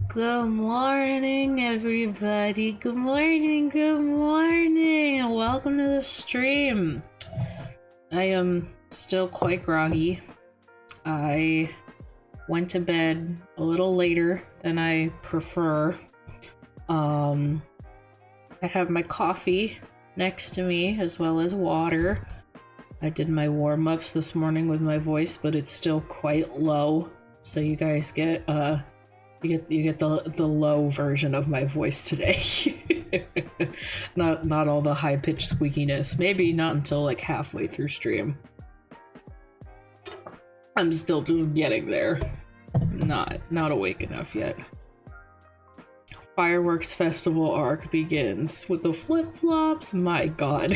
Good morning, everybody. Good morning, good morning, and welcome to the stream. I am still quite groggy. I went to bed a little later than I prefer. I have my coffee next to me as well as water. I did my warm-ups this morning with my voice, but it's still quite low, so you guys get you get the low version of my voice today. not all the high-pitched squeakiness. Maybe not until like halfway through stream. I'm still just getting there. Not awake enough yet. Fireworks Festival arc begins with the flip-flops. My god.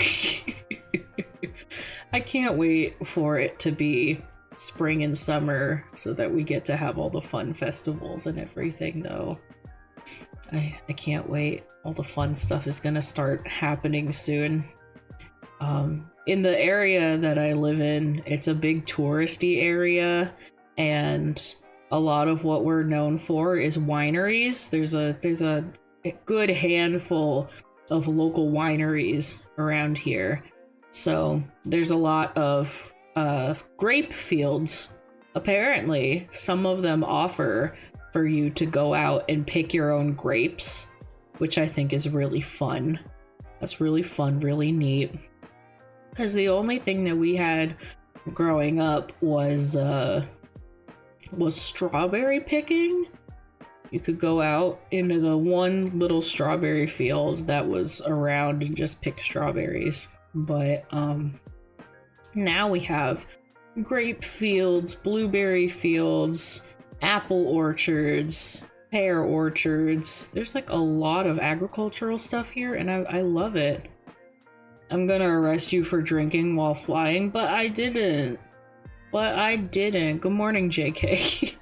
I can't wait for it to be spring and summer so that we get to have all the fun festivals and everything, though. I can't wait. All the fun stuff is gonna start happening soon. In the area that I live in, it's a big touristy area, and a lot of what we're known for is wineries. There's a good handful of local wineries around here. So there's a lot of grape fields. Apparently, some of them offer for you to go out and pick your own grapes, which I think is really fun. That's really fun, really neat. Because the only thing that we had growing up was strawberry picking. You could go out into the one little strawberry field that was around and just pick strawberries. But now we have grape fields, blueberry fields, apple orchards, pear orchards. There's like a lot of agricultural stuff here, and I love it. I'm gonna arrest you for drinking while flying, but I didn't. Good morning, JK.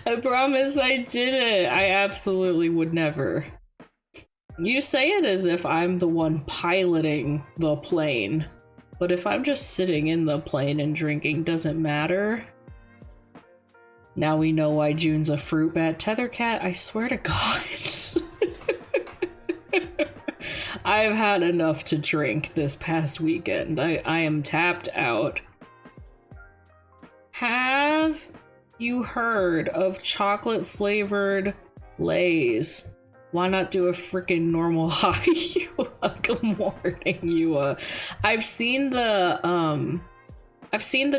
I promise I didn't. I absolutely would never. You say it as if I'm the one piloting the plane, but if I'm just sitting in the plane and drinking, doesn't matter. Now we know why June's a fruit bat. Tethercat, I swear to God. I've had enough to drink this past weekend. I am tapped out. Have you heard of chocolate flavored Lay's? Why not do a freaking normal hi? Good morning, you. I've seen the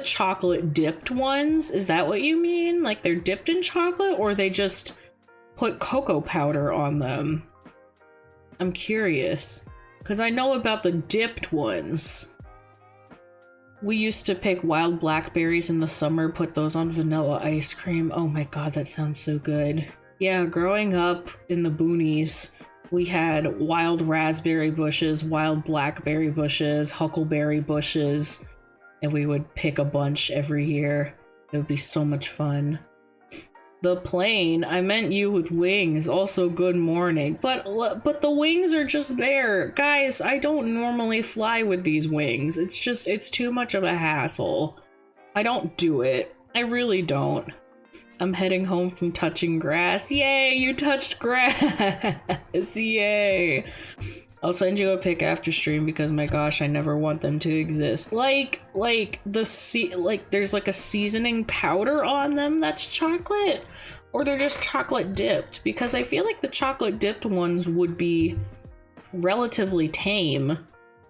chocolate dipped ones. Is that what you mean? Like they're dipped in chocolate, or they just put cocoa powder on them? I'm curious, because I know about the dipped ones. We used to pick wild blackberries in the summer, put those on vanilla ice cream. Oh my god, that sounds so good. Yeah, growing up in the boonies, we had wild raspberry bushes, wild blackberry bushes, huckleberry bushes, and we would pick a bunch every year. It would be so much fun. The plane, I meant you with wings, also good morning. But the wings are just there. Guys, I don't normally fly with these wings. It's too much of a hassle. I don't do it. I really don't. I'm heading home from touching grass. Yay, you touched grass. Yay. I'll send you a pic after stream because my gosh, I never want them to exist. Like there's like a seasoning powder on them that's chocolate, or they're just chocolate dipped, because I feel like the chocolate dipped ones would be relatively tame.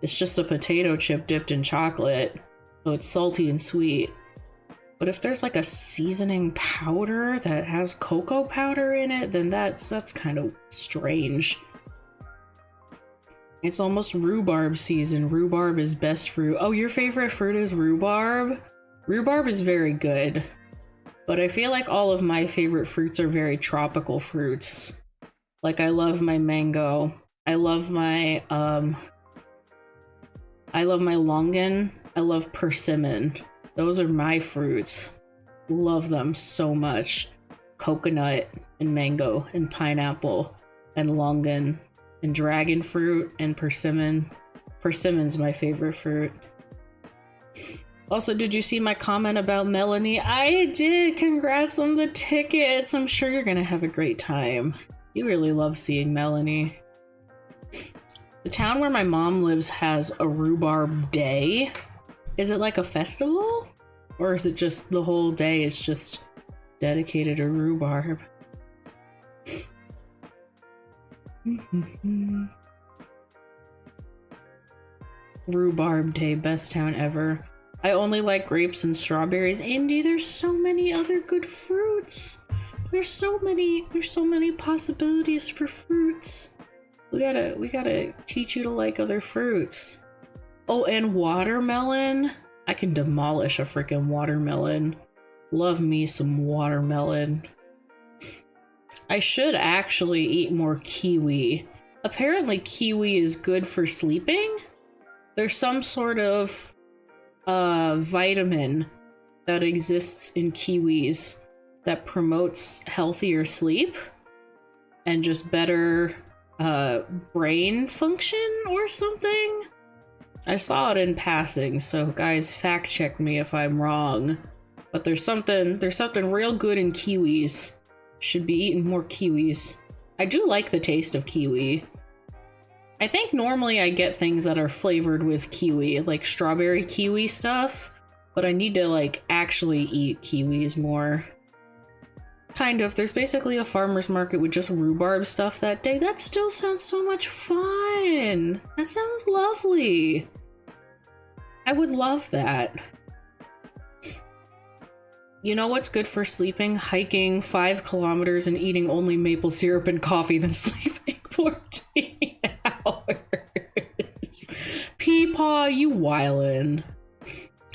It's just a potato chip dipped in chocolate, so it's salty and sweet. But if there's like a seasoning powder that has cocoa powder in it, then that's kind of strange. It's almost rhubarb season. Rhubarb is best fruit. Oh, your favorite fruit is rhubarb? Rhubarb is very good. But I feel like all of my favorite fruits are very tropical fruits. Like I love my mango. I love my longan. I love persimmon. Those are my fruits. Love them so much. Coconut and mango and pineapple and longan and dragon fruit and persimmon. Persimmon's my favorite fruit. Also, did you see my comment about Melanie? I did. Congrats on the tickets. I'm sure you're gonna have a great time. You really love seeing Melanie. The town where my mom lives has a rhubarb day. Is it like a festival? Or is it just the whole day is just dedicated to rhubarb? Rhubarb day, best town ever. I only like grapes and strawberries. Indy, there's so many other good fruits. There's so many possibilities for fruits. We gotta teach you to like other fruits. Oh, and watermelon. I can demolish a freaking watermelon. Love me some watermelon. I should actually eat more kiwi. Apparently kiwi is good for sleeping. There's some sort of vitamin that exists in kiwis that promotes healthier sleep and just better brain function or something. I saw it in passing, so guys, fact check me if I'm wrong. But there's something real good in kiwis. Should be eating more kiwis. I do like the taste of kiwi. I think normally I get things that are flavored with kiwi, like strawberry kiwi stuff, but I need to like actually eat kiwis more. Kind of. There's basically a farmer's market with just rhubarb stuff that day. That still sounds so much fun. That sounds lovely. I would love that. You know what's good for sleeping? Hiking 5 kilometers and eating only maple syrup and coffee, then sleeping 14 hours. Peepaw, you wildin'.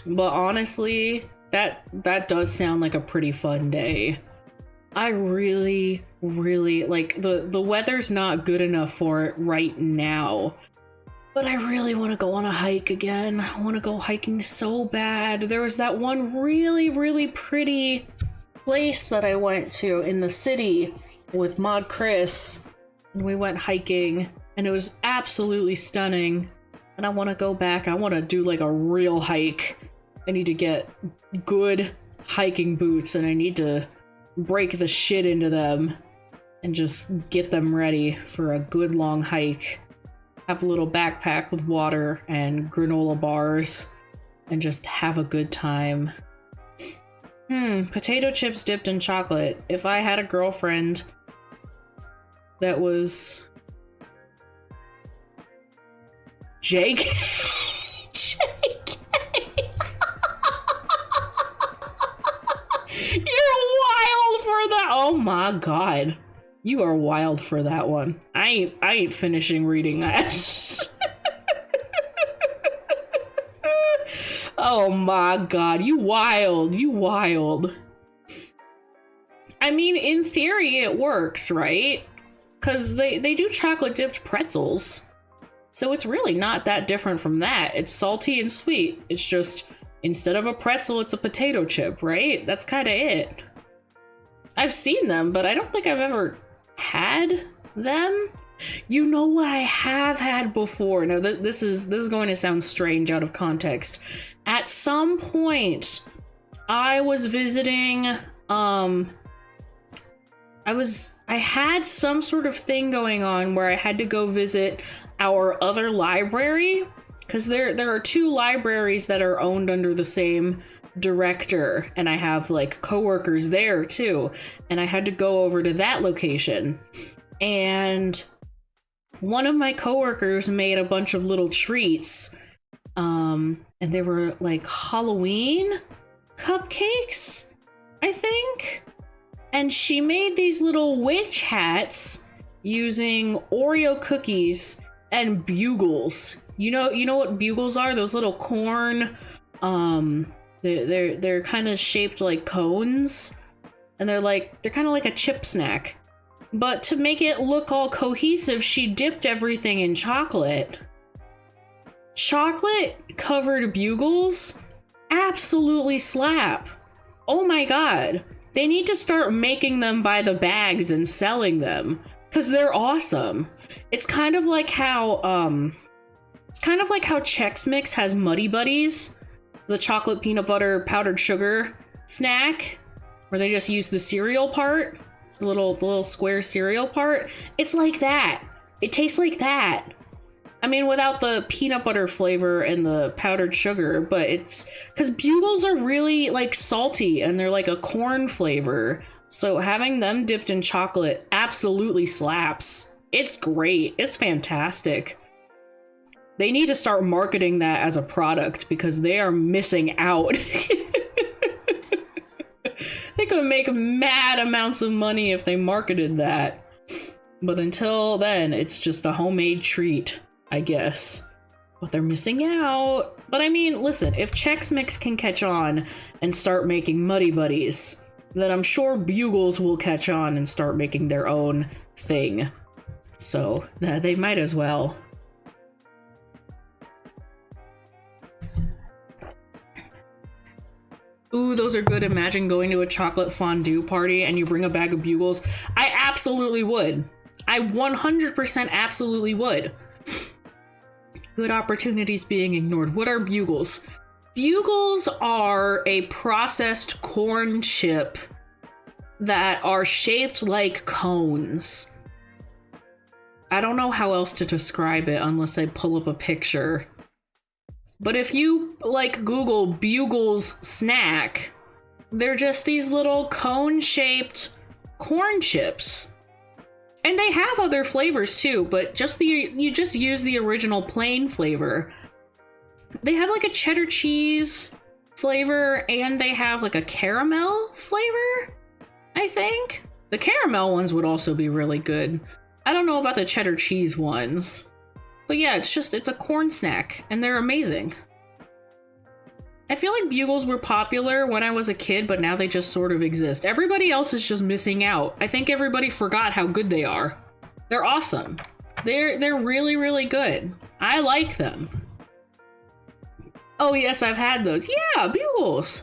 But honestly, that does sound like a pretty fun day. I really like the weather's not good enough for it right now. But I really want to go on a hike again. I want to go hiking so bad. There was that one really pretty place that I went to in the city with Mod Chris. And we went hiking and it was absolutely stunning. And I want to go back. I want to do like a real hike. I need to get good hiking boots and I need to break the shit into them and just get them ready for a good long hike. Have a little backpack with water and granola bars and just have a good time. Potato chips dipped in chocolate. If I had a girlfriend that was JK. JK. You're wild for that. Oh my god. You are wild for that one. I ain't finishing reading that. Oh my god, you wild. I mean, in theory it works, right? Because they do chocolate dipped pretzels. So it's really not that different from that. It's salty and sweet. It's just, instead of a pretzel, it's a potato chip, right? That's kind of it. I've seen them, but I don't think I've ever had them. You know what I have had before? Now this is going to sound strange out of context. At some point, I was visiting. I had some sort of thing going on where I had to go visit our other library because there are 2 libraries that are owned under the same director, and I have like coworkers there too, and I had to go over to that location, and one of my coworkers made a bunch of little treats, and they were like Halloween cupcakes, I think, and she made these little witch hats using Oreo cookies and bugles. You know what bugles are? Those little corn they're kind of shaped like cones, and they're kind of like a chip snack. But to make it look all cohesive, she dipped everything in chocolate. Chocolate covered bugles absolutely slap. Oh my god. They need to start making them by the bags and selling them, because they're awesome. It's kind of like how Chex Mix has Muddy Buddies. the chocolate peanut butter powdered sugar snack, where they just use the cereal part, the little square cereal part. It's like that. It tastes like that. I mean, without the peanut butter flavor and the powdered sugar, but it's because Bugles are really like salty and they're like a corn flavor. So having them dipped in chocolate absolutely slaps. It's great. It's fantastic. They need to start marketing that as a product because they are missing out. They could make mad amounts of money if they marketed that. But until then, it's just a homemade treat, I guess. But they're missing out. But I mean, listen, if Chex Mix can catch on and start making Muddy Buddies, then I'm sure Bugles will catch on and start making their own thing. So they might as well. Ooh, those are good. Imagine going to a chocolate fondue party and you bring a bag of Bugles. I absolutely would. I 100% absolutely would. Good opportunities being ignored. What are Bugles? Bugles are a processed corn chip that are shaped like cones. I don't know how else to describe it unless I pull up a picture. But if you, like, Google Bugles snack, they're just these little cone-shaped corn chips. And they have other flavors too, but you just use the original plain flavor. They have like a cheddar cheese flavor and they have like a caramel flavor, I think. The caramel ones would also be really good. I don't know about the cheddar cheese ones. But yeah, it's a corn snack and they're amazing. I feel like Bugles were popular when I was a kid, but now they just sort of exist. Everybody else is just missing out. I think everybody forgot how good they are. They're awesome. They're really, really good. I like them. Oh yes, I've had those. Yeah, Bugles.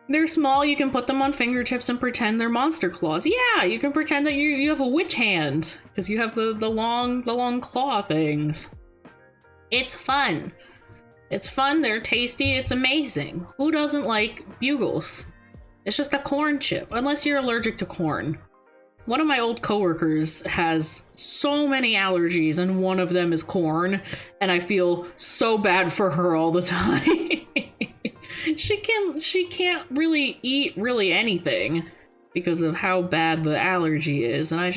They're small, you can put them on fingertips and pretend they're monster claws. Yeah, you can pretend that you have a witch hand, because you have the long claw things. It's fun. It's fun, they're tasty, it's amazing. Who doesn't like Bugles? It's just a corn chip, unless you're allergic to corn. One of my old coworkers has so many allergies, and one of them is corn, and I feel so bad for her all the time. She can't really eat really anything because of how bad the allergy is, and I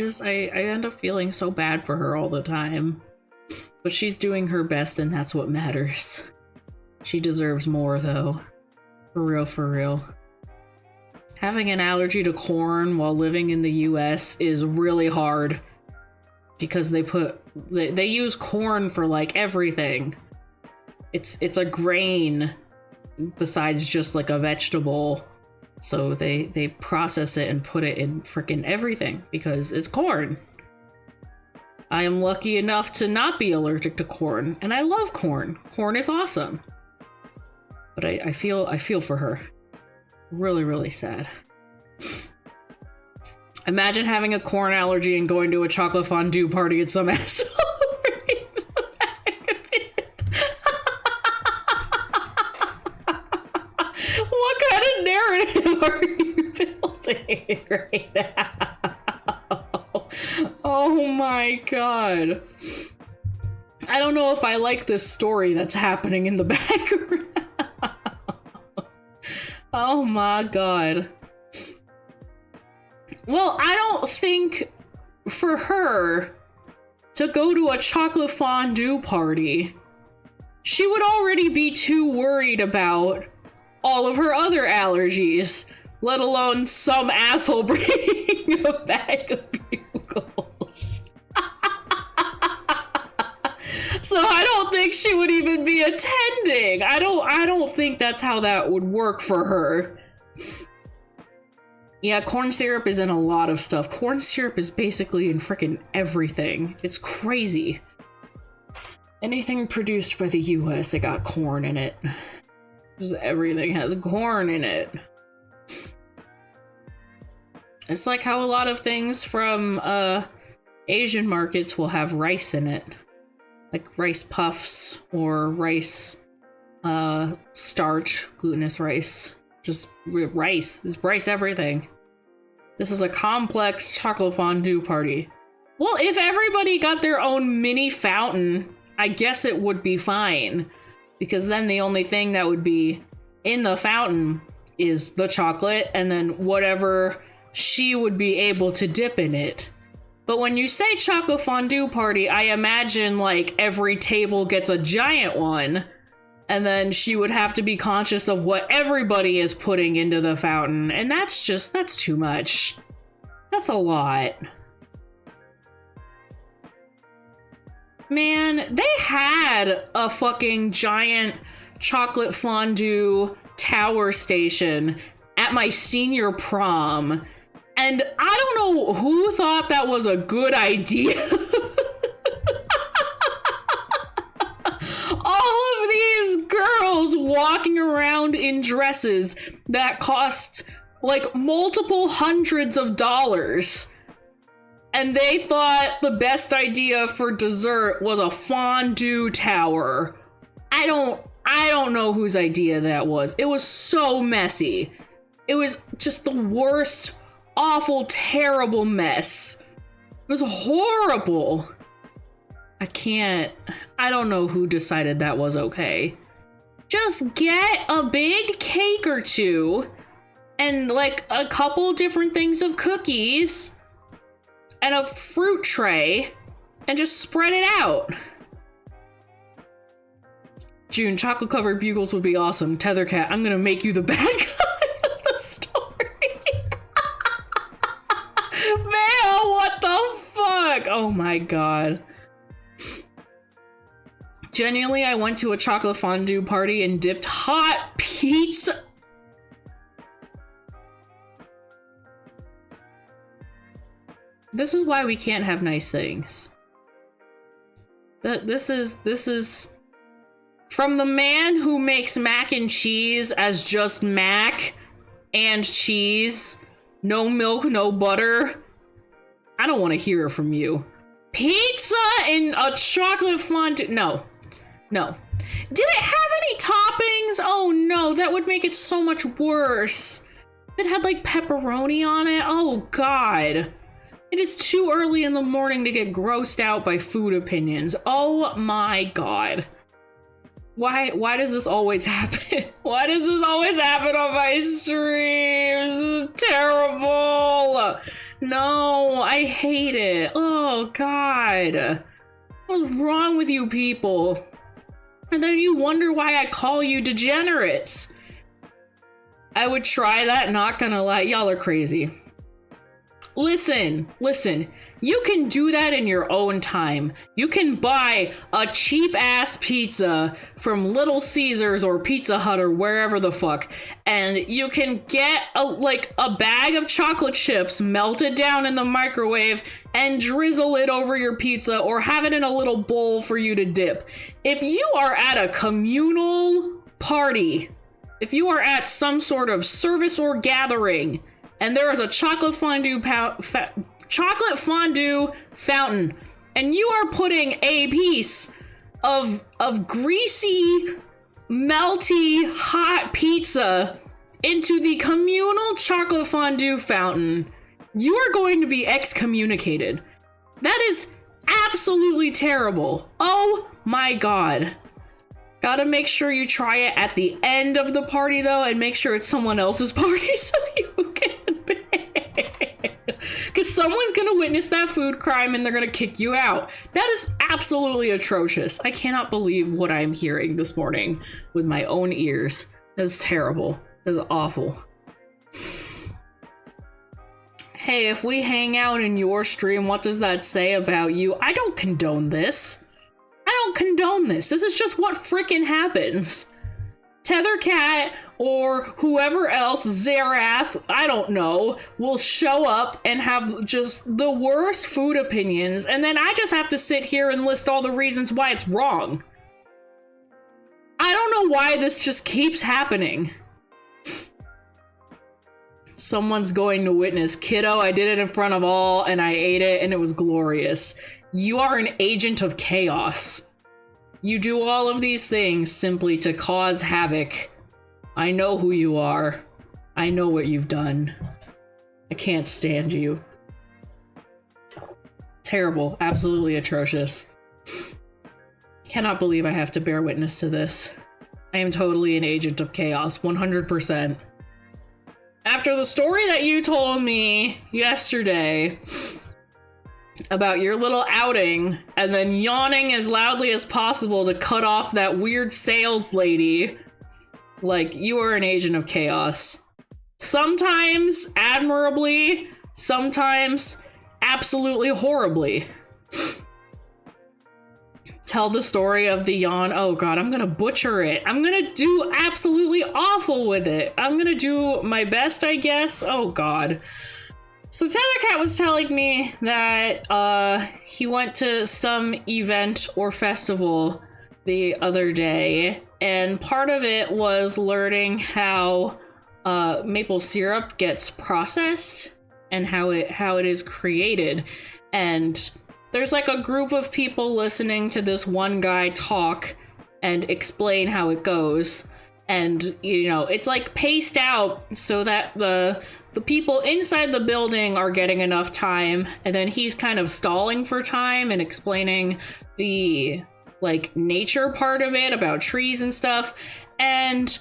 end up feeling so bad for her all the time. But she's doing her best, and that's what matters. She deserves more, though. For real, for real. Having an allergy to corn while living in the US is really hard because they use corn for like everything. It's a grain besides just like a vegetable. So they process it and put it in frickin' everything because it's corn. I am lucky enough to not be allergic to corn, and I love corn. Corn is awesome. But I feel for her. Really, really sad. Imagine having a corn allergy and going to a chocolate fondue party at some asshole. What kind of narrative are you building right now? Oh my god. I don't know if I like this story that's happening in the background. Oh my god. Well, I don't think for her to go to a chocolate fondue party, she would already be too worried about all of her other allergies, let alone some asshole bringing a bag of Bugles. So I don't think she would even be attending. I don't think that's how that would work for her. Yeah, corn syrup is in a lot of stuff. Corn syrup is basically in frickin' everything. It's crazy. Anything produced by the US, it got corn in it. Just everything has corn in it. It's like how a lot of things from Asian markets will have rice in it. Like rice puffs or rice starch, glutinous rice. Just rice. It's rice everything. This is a complex chocolate fondue party. Well, if everybody got their own mini fountain, I guess it would be fine. Because then the only thing that would be in the fountain is the chocolate, and then whatever she would be able to dip in it. But when you say chocolate fondue party, I imagine like every table gets a giant one, and then she would have to be conscious of what everybody is putting into the fountain, and that's too much. That's a lot. Man, they had a fucking giant chocolate fondue tower station at my senior prom, and I don't know who thought that was a good idea. All of these girls walking around in dresses that cost like multiple hundreds of dollars. And they thought the best idea for dessert was a fondue tower. I don't know whose idea that was. It was so messy. It was just the worst, awful, terrible mess. It was horrible. I don't know who decided that was okay. Just get a big cake or two and like a couple different things of cookies and a fruit tray, and just spread it out. June, chocolate covered bugles would be awesome. Tethercat, I'm gonna make you the bad guy of the story. Man, what the fuck? Oh my god. Genuinely, I went to a chocolate fondue party and dipped hot pizza. This is why we can't have nice things. This is from the man who makes mac and cheese as just mac and cheese, no milk, no butter. I don't want to hear from you. Pizza and a chocolate fondue. No. Did it have any toppings? Oh no, that would make it so much worse. It had like pepperoni on it. Oh god. It is too early in the morning to get grossed out by food opinions. Oh my god. Why does this always happen? Why does this always happen on my streams? This is terrible. No, I hate it. Oh god. What's wrong with you people? And then you wonder why I call you degenerates. I would try that, not gonna lie. Y'all are crazy. Listen, you can do that in your own time. You can buy a cheap ass pizza from Little Caesars or Pizza Hut or wherever the fuck, and you can get a bag of chocolate chips, melt it down in the microwave and drizzle it over your pizza, or have it in a little bowl for you to dip. If you are at a communal party, if you are at some sort of service or gathering, and there is a chocolate fondue fountain, and you are putting a piece of greasy, melty, hot pizza into the communal chocolate fondue fountain, you are going to be excommunicated. That is absolutely terrible. Oh my god. Gotta make sure you try it at the end of the party though, and make sure it's someone else's party so you can pay. Because someone's gonna witness that food crime and they're gonna kick you out. That is absolutely atrocious. I cannot believe what I'm hearing this morning with my own ears. That's terrible. That's awful. Hey, if we hang out in your stream, what does that say about you? I don't condone this. I don't condone this. This is just what frickin' happens. Tethercat or whoever else, Zerath, I don't know, will show up and have just the worst food opinions, and then I just have to sit here and list all the reasons why it's wrong. I don't know why this just keeps happening. Someone's going to witness. Kiddo, I did it in front of all, and I ate it, and it was glorious. You are an agent of chaos. You do all of these things simply to cause havoc. I know who you are. I know what you've done. I can't stand you. Terrible. Absolutely atrocious. Cannot believe I have to bear witness to this. I am totally an agent of chaos, 100%. After the story that you told me yesterday about your little outing and then yawning as loudly as possible to cut off that weird sales lady, like, you are an agent of chaos. Sometimes admirably, sometimes absolutely horribly. Tell the story of the yawn. Oh god, I'm gonna butcher it. I'm gonna do absolutely awful with it. I'm gonna do my best, I guess. Oh god. So Tethercat was telling me that he went to some event or festival the other day, and part of it was learning how maple syrup gets processed and how it is created. And there's like a group of people listening to this one guy talk and explain how it goes. And, you know, it's like paced out so that the people inside the building are getting enough time, and then he's kind of stalling for time and explaining the, like, nature part of it about trees and stuff. And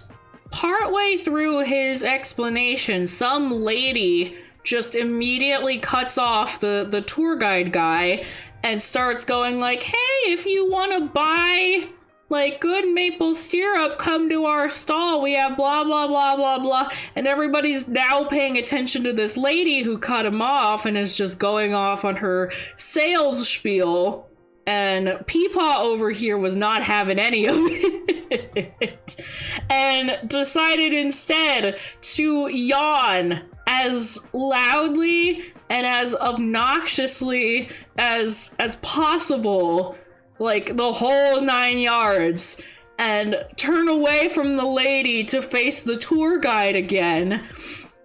partway through his explanation, some lady just immediately cuts off the tour guide guy and starts going like, hey, if you want to buy like good maple syrup, come to our stall. We have blah, blah, blah, blah, blah. And everybody's now paying attention to this lady who cut him off and is just going off on her sales spiel. And Peepaw over here was not having any of it and decided instead to yawn as loudly and as obnoxiously as possible, like the whole 9 yards, and turn away from the lady to face the tour guide again,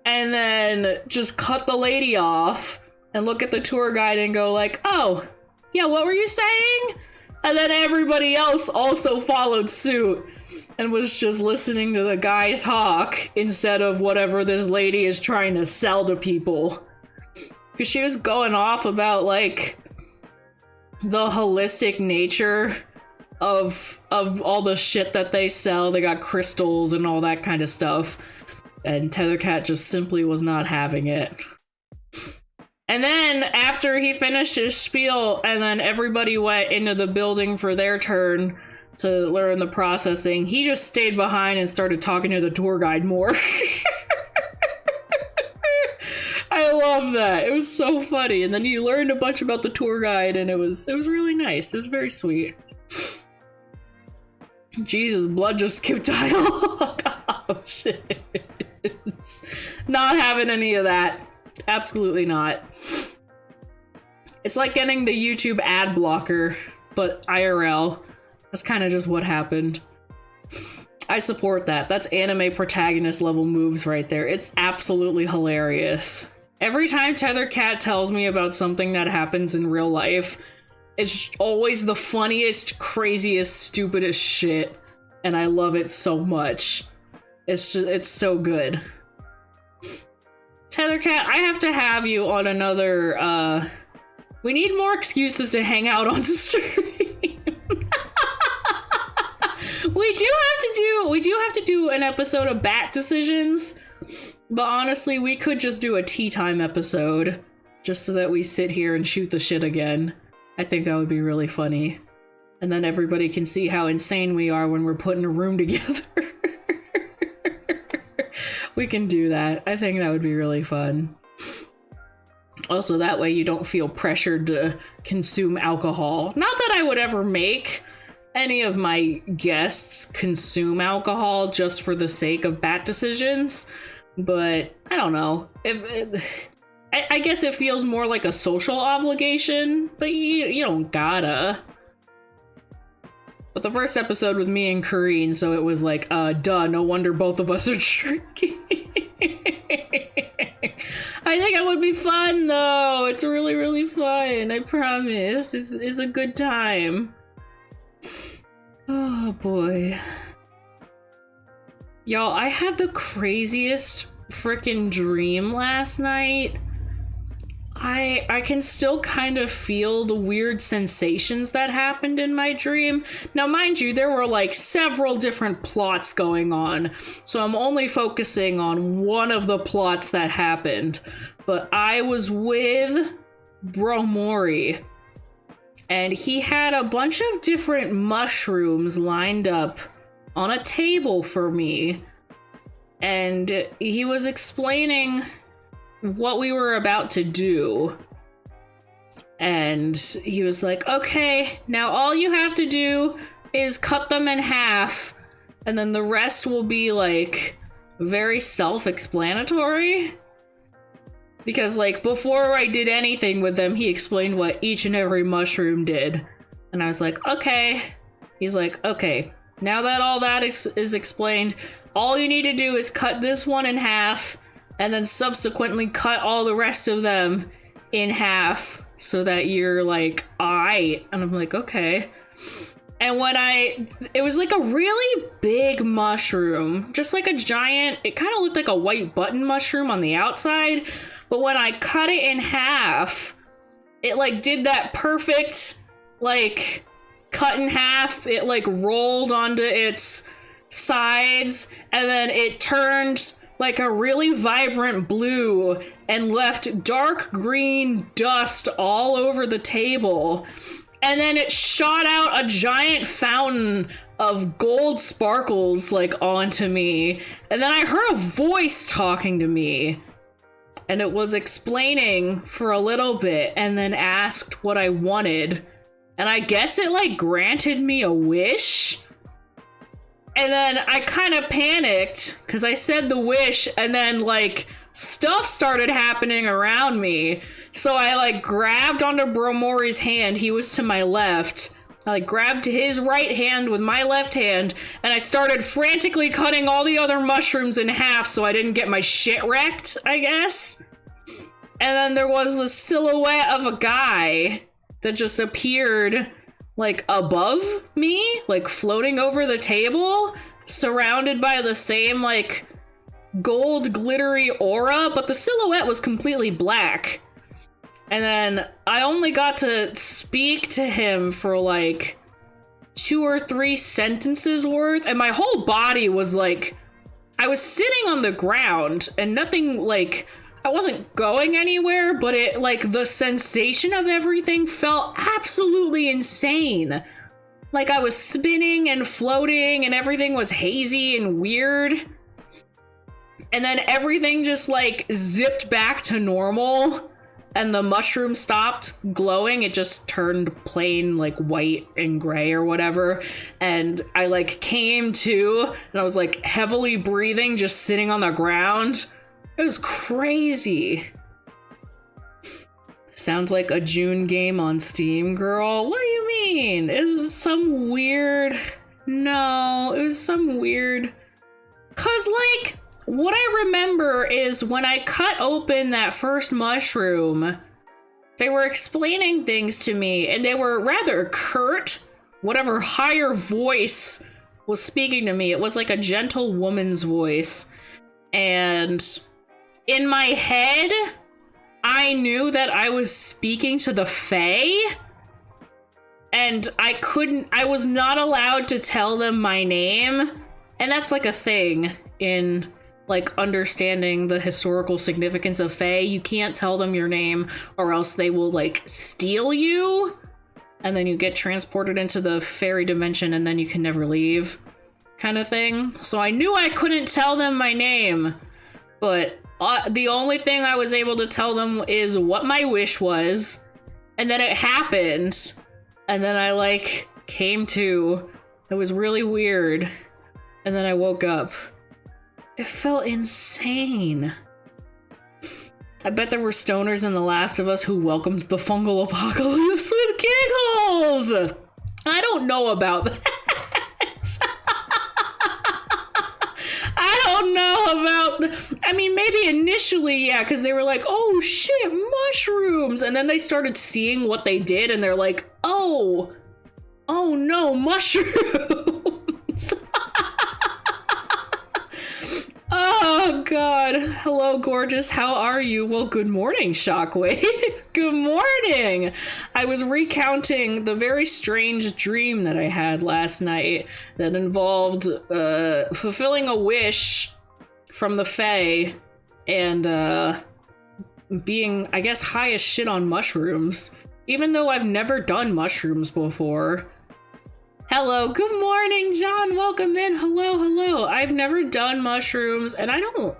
and then just cut the lady off and look at the tour guide and go like, oh, yeah, what were you saying? And then everybody else also followed suit and was just listening to the guy talk instead of whatever this lady is trying to sell to people. Because she was going off about, like, the holistic nature of all the shit that they sell. They got crystals and all that kind of stuff. And Tethercat just simply was not having it. And then after he finished his spiel and then everybody went into the building for their turn to learn the processing, he just stayed behind and started talking to the tour guide more. I love that. It was so funny. And then you learned a bunch about the tour guide, and it was really nice. It was very sweet. Jesus, blood just skipped dialogue. Oh shit. Not having any of that. Absolutely not. It's like getting the YouTube ad blocker, but IRL. That's kind of just what happened. I support that. That's anime protagonist level moves right there. It's absolutely hilarious. Every time Tethercat tells me about something that happens in real life, it's always the funniest, craziest, stupidest shit. And I love it so much. It's so good. Tethercat, I have to have you on another, we need more excuses to hang out on stream. We do have to do an episode of Bat Decisions, but honestly, we could just do a tea time episode, just so that we sit here and shoot the shit again. I think that would be really funny. And then everybody can see how insane we are when we're put in a room together. We can do that. I think that would be really fun. Also, that way you don't feel pressured to consume alcohol. Not that I would ever make any of my guests consume alcohol just for the sake of Bat Decisions, but I don't know. I guess it feels more like a social obligation, but you don't gotta. But the first episode was me and Kareen, so it was like, duh, no wonder both of us are drinking. I think it would be fun, though. It's really, really fun. I promise. It's a good time. Oh boy. Y'all, I had the craziest freaking dream last night. I can still kind of feel the weird sensations that happened in my dream. Now, mind you, there were like several different plots going on, so I'm only focusing on one of the plots that happened. But I was with Koumori, and he had a bunch of different mushrooms lined up on a table for me, and he was explaining what we were about to do. And he was like, okay, now all you have to do is cut them in half, and then the rest will be like very self-explanatory. Because like before I did anything with them, he explained what each and every mushroom did. And I was like, okay. He's like, okay, now that all that is explained, all you need to do is cut this one in half, and then subsequently cut all the rest of them in half so that you're like, alright. And I'm like, okay. And when it was like a really big mushroom, just like a giant, it kind of looked like a white button mushroom on the outside. But when I cut it in half, it like did that perfect, like, cut in half. It like rolled onto its sides, and then it turned like a really vibrant blue and left dark green dust all over the table. And then it shot out a giant fountain of gold sparkles like onto me. And then I heard a voice talking to me, and it was explaining for a little bit and then asked what I wanted. And I guess it like granted me a wish. And then I kind of panicked because I said the wish, and then like stuff started happening around me. So I like grabbed onto Koumori's hand. He was to my left. I like grabbed his right hand with my left hand, and I started frantically cutting all the other mushrooms in half so I didn't get my shit wrecked, I guess. And then there was the silhouette of a guy that just appeared like above me, like floating over the table, surrounded by the same like gold glittery aura, but the silhouette was completely black. And then I only got to speak to him for like 2 or 3 sentences worth, and my whole body was like, I was sitting on the ground and nothing, like, I wasn't going anywhere, but it, like, the sensation of everything felt absolutely insane. Like, I was spinning and floating, and everything was hazy and weird. And then everything just, like, zipped back to normal, and the mushroom stopped glowing. It just turned plain, like, white and gray or whatever. And I, like, came to, and I was, like, heavily breathing, just sitting on the ground. It was crazy. Sounds like a June game on Steam, girl. What do you mean? Is some weird... No, it was some weird... 'Cause, like, what I remember is when I cut open that first mushroom, they were explaining things to me, and they were rather curt. Whatever higher voice was speaking to me, it was like a gentle woman's voice. And in my head, I knew that I was speaking to the Fae, and I was not allowed to tell them my name. And that's like a thing in like understanding the historical significance of Fae. You can't tell them your name or else they will like steal you, and then you get transported into the fairy dimension and then you can never leave, kind of thing. So I knew I couldn't tell them my name, but the only thing I was able to tell them is what my wish was, and then it happened, and then I like came to. It was really weird, and then I woke up. It felt insane. I bet there were stoners in The Last of Us who welcomed the fungal apocalypse with giggles. I don't know about that. I don't know about... I mean, maybe initially, yeah, because they were like, oh shit, mushrooms. And then they started seeing what they did, and they're like, oh no, mushrooms. god. Hello, gorgeous. How are you? Well, good morning, Shockwave. Good morning. I was recounting the very strange dream that I had last night that involved fulfilling a wish from the Fae and being, I guess, high as shit on mushrooms. Even though I've never done mushrooms before. Hello, good morning, John. Welcome in. Hello, hello. I've never done mushrooms, and I don't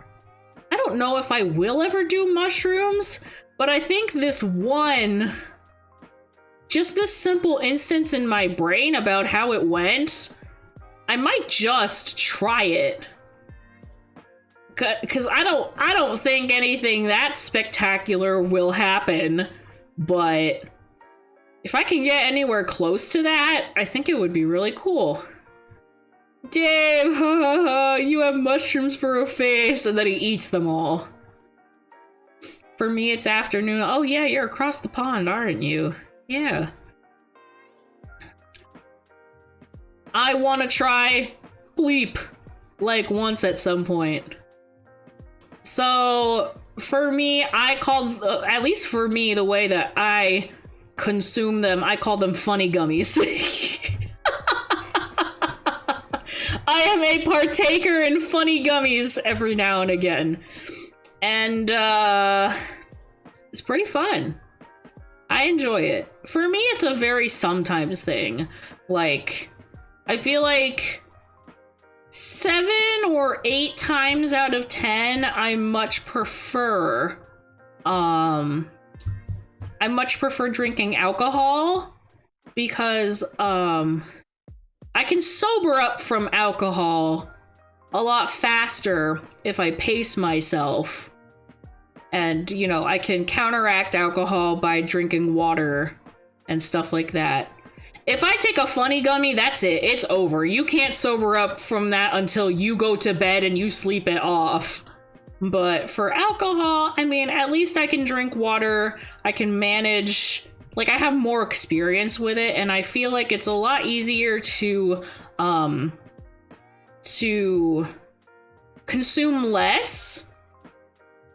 know if I will ever do mushrooms, but I think this one, just this simple instance in my brain about how it went, I might just try it. Cause I don't think anything that spectacular will happen, but if I can get anywhere close to that, I think it would be really cool. Dave, you have mushrooms for a face, and then he eats them all. For me, it's afternoon. Oh yeah, you're across the pond, aren't you? Yeah. I want to try bleep, like once at some point. So, for me, I called, at least for me, the way that I consume them, I call them funny gummies. I am a partaker in funny gummies every now and again. And it's pretty fun. I enjoy it. For me, it's a very sometimes thing. Like, I feel like 7 or 8 times out of 10, I much prefer drinking alcohol because I can sober up from alcohol a lot faster if I pace myself. And, you know, I can counteract alcohol by drinking water and stuff like that. If I take a funny gummy, that's it. It's over. You can't sober up from that until you go to bed and you sleep it off. But for alcohol, I mean, at least I can drink water. I can manage, like, I have more experience with it, and I feel like it's a lot easier to consume less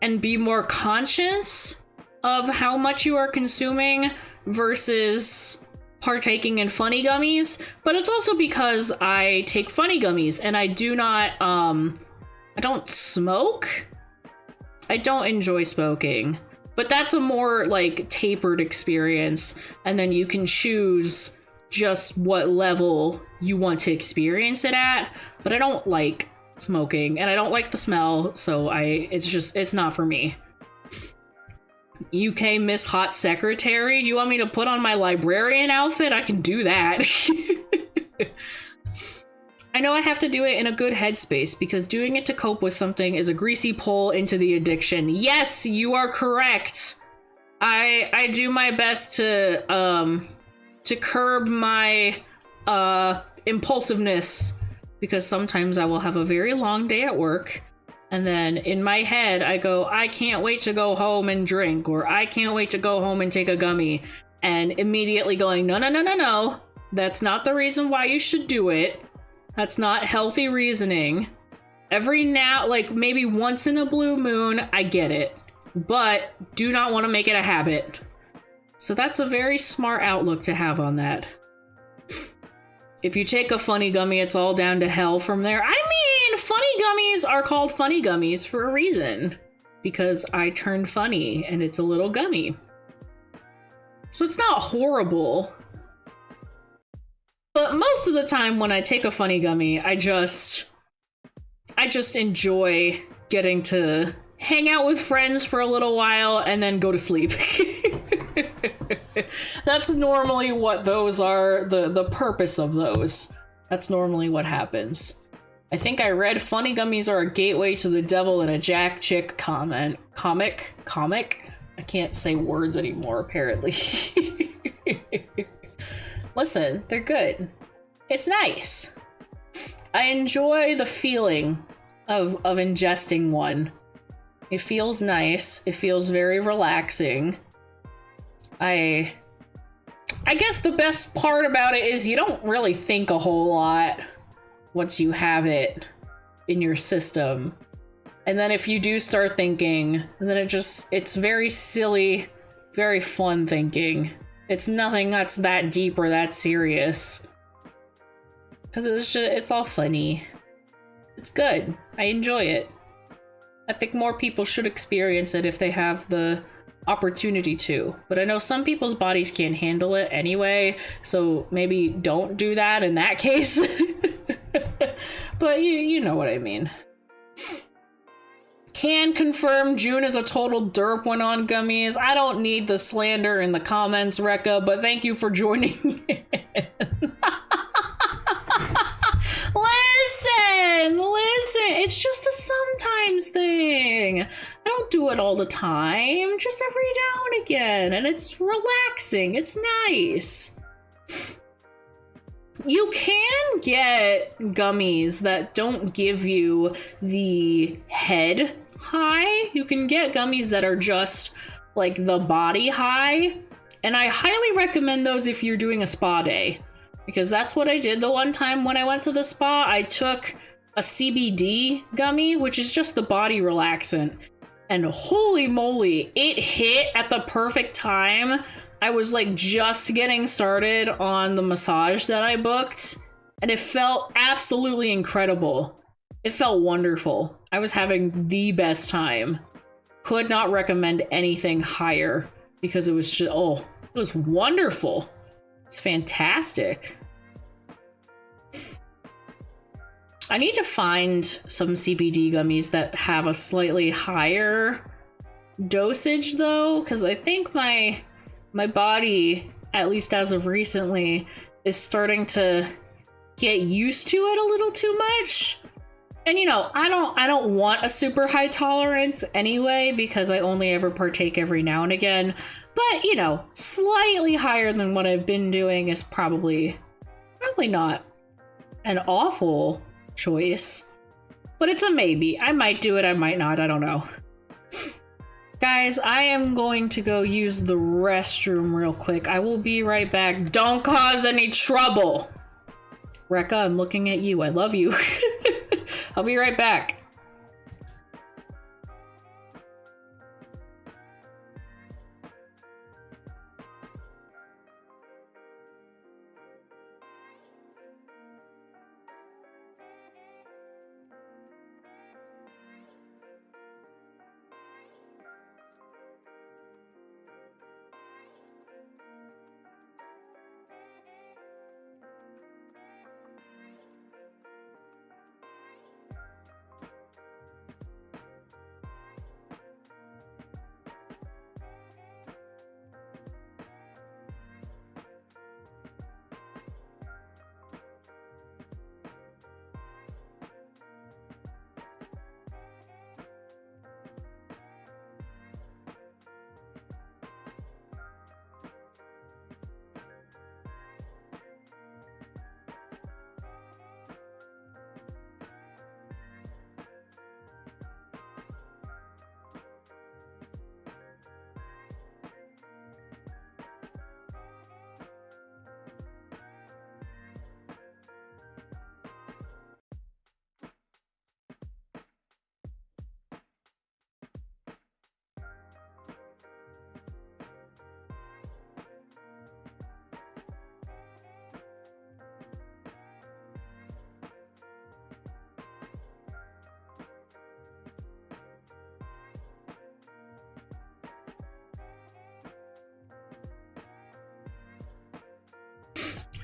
and be more conscious of how much you are consuming versus partaking in funny gummies. But it's also because I take funny gummies and I do not, I don't smoke. I don't enjoy smoking, but that's a more like tapered experience. And then you can choose just what level you want to experience it at. But I don't like smoking and I don't like the smell. So it's not for me. UK Miss Hot Secretary. Do you want me to put on my librarian outfit? I can do that. I know I have to do it in a good headspace because doing it to cope with something is a greasy pull into the addiction. Yes, you are correct. I do my best to curb my impulsiveness because sometimes I will have a very long day at work and then in my head I go, I can't wait to go home and drink, or I can't wait to go home and take a gummy, and immediately going, no, that's not the reason why you should do it. That's not healthy reasoning. Every now, like maybe once in a blue moon, I get it, but do not want to make it a habit. So that's a very smart outlook to have on that. If you take a funny gummy, it's all down to hell from there. I mean, funny gummies are called funny gummies for a reason. Because I turned funny and it's a little gummy. So it's not horrible. But most of the time when I take a funny gummy, I just enjoy getting to hang out with friends for a little while and then go to sleep. That's normally what those are, the purpose of those. That's normally what happens. I think I read funny gummies are a gateway to the devil in a Jack Chick comic. I can't say words anymore, apparently. Listen, they're good. It's nice. I enjoy the feeling of ingesting one. It feels nice. It feels very relaxing. I guess the best part about it is you don't really think a whole lot once you have it in your system. And then if you do start thinking, then it's very silly, very fun thinking. It's nothing that's that deep or that serious. Because it's all funny. It's good. I enjoy it. I think more people should experience it if they have the opportunity to. But I know some people's bodies can't handle it anyway, so maybe don't do that in that case. But you know what I mean. Can confirm June is a total derp when on gummies. I don't need the slander in the comments, Rekka, but thank you for joining in. Listen, it's just a sometimes thing. I don't do it all the time, just every now and again, and it's relaxing, it's nice. You can get gummies that don't give you the head high. You can get gummies that are just like the body high, and I highly recommend those if you're doing a spa day. Because that's what I did the one time when I went to the spa. I took a CBD gummy, which is just the body relaxant. And holy moly, it hit at the perfect time. I was like just getting started on the massage that I booked. And it felt absolutely incredible. It felt wonderful. I was having the best time. Could not recommend anything higher because it was just, oh, it was wonderful. It's fantastic. I need to find some CBD gummies that have a slightly higher dosage though, because I think my body, at least as of recently, is starting to get used to it a little too much. And you know, I don't want a super high tolerance anyway, because I only ever partake every now and again. But you know, slightly higher than what I've been doing is probably not an awful choice. But it's a maybe. I might do it, I might not, I don't know. Guys, I am going to go use the restroom real quick. I will be right back. Don't cause any trouble. Rekka, I'm looking at you. I love you. I'll be right back.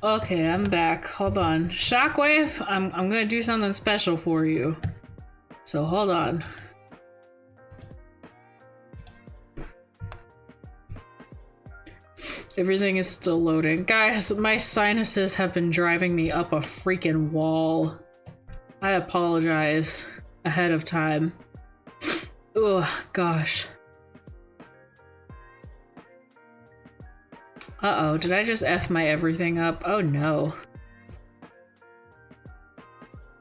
Okay, I'm back. Hold on. Shockwave, I'm gonna do something special for you. So hold on. Everything is still loading. Guys, my sinuses have been driving me up a freaking wall. I apologize ahead of time. Ugh, gosh. Uh-oh, did I just F my everything up? Oh no.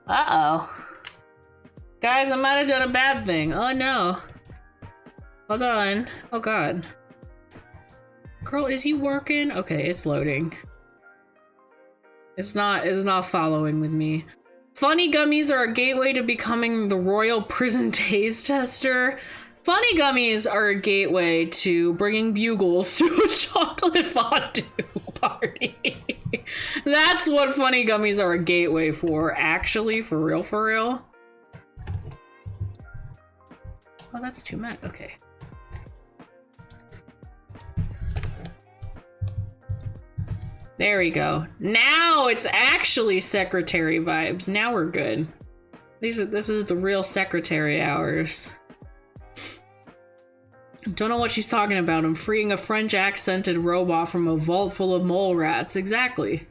Uh-oh. Guys, I might have done a bad thing. Oh no. Hold on. Oh god. Girl, is you working? Okay, it's loading. It's not following with me. Funny gummies are a gateway to becoming the royal prison taste tester. Funny gummies are a gateway to bringing bugles to a chocolate fondue party. That's what funny gummies are a gateway for, actually, for real, for real. Oh, that's too much. Okay. There we go. Now it's actually secretary vibes. Now we're good. This is the real secretary hours. Don't know what she's talking about. I'm freeing a French accented robot from a vault full of mole rats. Exactly.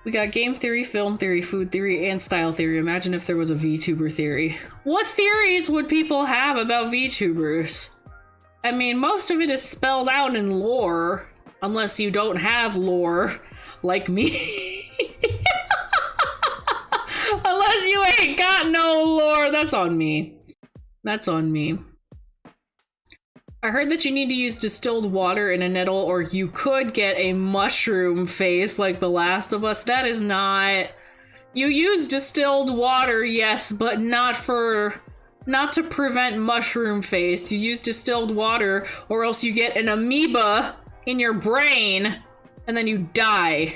We got game theory, film theory, food theory, and style theory. Imagine if there was a VTuber theory. What theories would people have about VTubers? I mean, most of it is spelled out in lore. Unless you don't have lore, like me. Unless you ain't got no lore, that's on me. That's on me. I heard that you need to use distilled water in a nettle, or you could get a mushroom face like The Last of Us. That is not... You use distilled water, yes, but not to prevent mushroom face. You use distilled water, or else you get an amoeba in your brain, and then you die.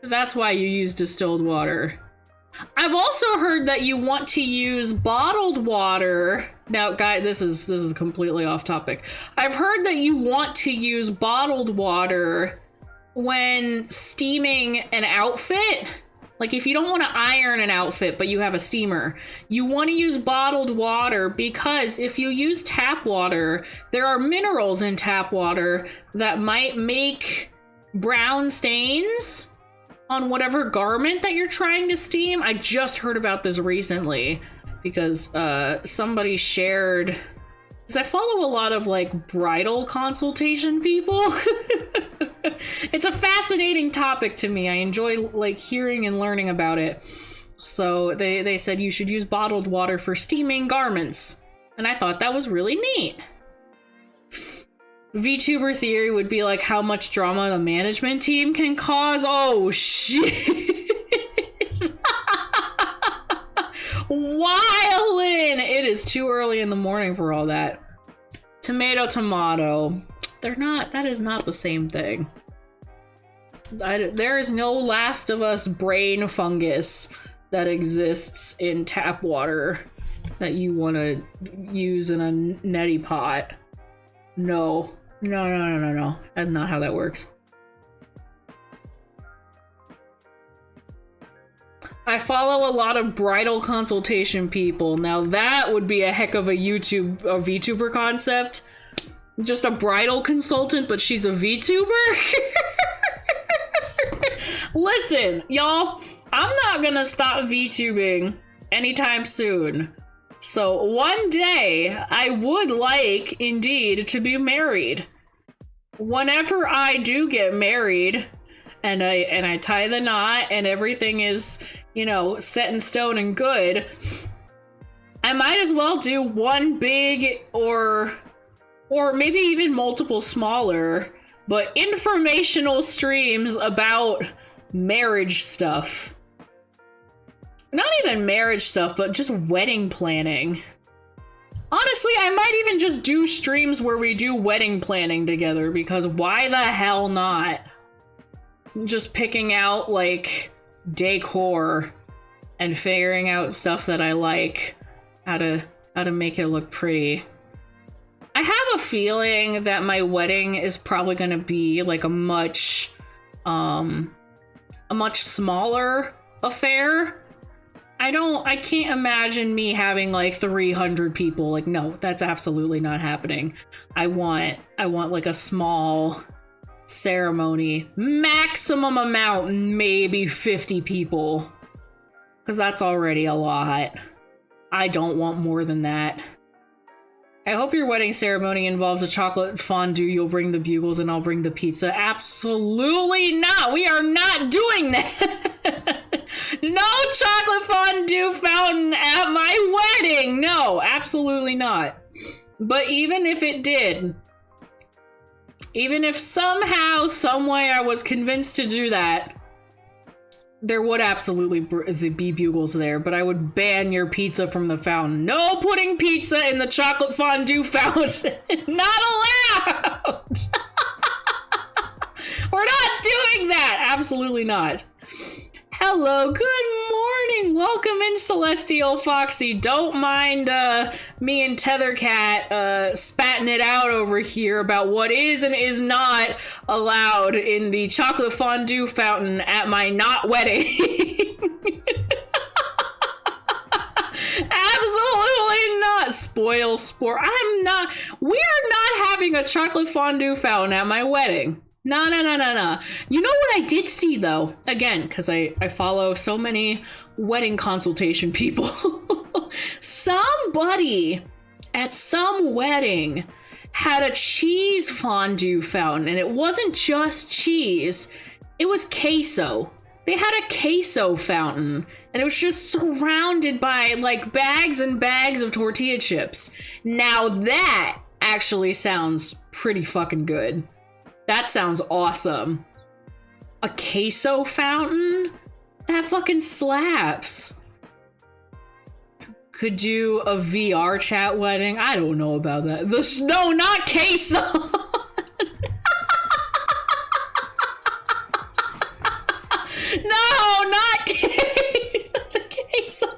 That's why you use distilled water. I've also heard that you want to use bottled water. Now, guys, this is completely off topic. I've heard that you want to use bottled water when steaming an outfit. Like, if you don't want to iron an outfit, but you have a steamer, you want to use bottled water, because if you use tap water, there are minerals in tap water that might make brown stains on whatever garment that you're trying to steam. I just heard about this recently because somebody shared, because I follow a lot of like bridal consultation people. It's a fascinating topic to me. I enjoy like hearing and learning about it. So they said you should use bottled water for steaming garments. And I thought that was really neat. VTuber theory would be like how much drama the management team can cause. Oh shit. Wylin! It is too early in the morning for all that. Tomato, tomato. They're not, that is not the same thing. There is no Last of Us brain fungus that exists in tap water that you want to use in a neti pot. No. No. That's not how that works. I follow a lot of bridal consultation people. Now that would be a heck of a VTuber concept. Just a bridal consultant, but she's a VTuber? Listen, y'all, I'm not gonna stop VTubing anytime soon. So one day, I would like, indeed, to be married. Whenever I do get married, and I tie the knot, and everything is, you know, set in stone and good, I might as well do one big or maybe even multiple smaller, but informational streams about marriage stuff. Not even marriage stuff, but just wedding planning. Honestly, I might even just do streams where we do wedding planning together, because why the hell not? Just picking out, like, decor and figuring out stuff that I like, how to make it look pretty. I have a feeling that my wedding is probably gonna be, like, a much smaller affair. I can't imagine me having like 300 people. Like, no, that's absolutely not happening. I want like a small ceremony, maximum amount, maybe 50 people. 'Cause that's already a lot. I don't want more than that. I hope your wedding ceremony involves a chocolate fondue. You'll bring the bugles and I'll bring the pizza. Absolutely not. We are not doing that. No chocolate fondue fountain at my wedding. No, absolutely not. But even if it did, even if somehow, some way I was convinced to do that, There would absolutely be bugles there, but I would ban your pizza from the fountain. No putting pizza in the chocolate fondue fountain. Not allowed. We're not doing that. Absolutely not. Hello, good morning. Welcome in, Celestial Foxy. Don't mind me and Tethercat spatting it out over here about what is and is not allowed in the chocolate fondue fountain at my not wedding. Absolutely not. Spoil sport. We are not having a chocolate fondue fountain at my wedding. No. You know what I did see, though? Again, because I follow so many wedding consultation people. Somebody at some wedding had a cheese fondue fountain, and it wasn't just cheese. It was queso. They had a queso fountain, and it was just surrounded by, like, bags and bags of tortilla chips. Now that actually sounds pretty fucking good. That sounds awesome. A queso fountain? That fucking slaps. Could do a VR chat wedding? I don't know about that. No, not queso! No, not the queso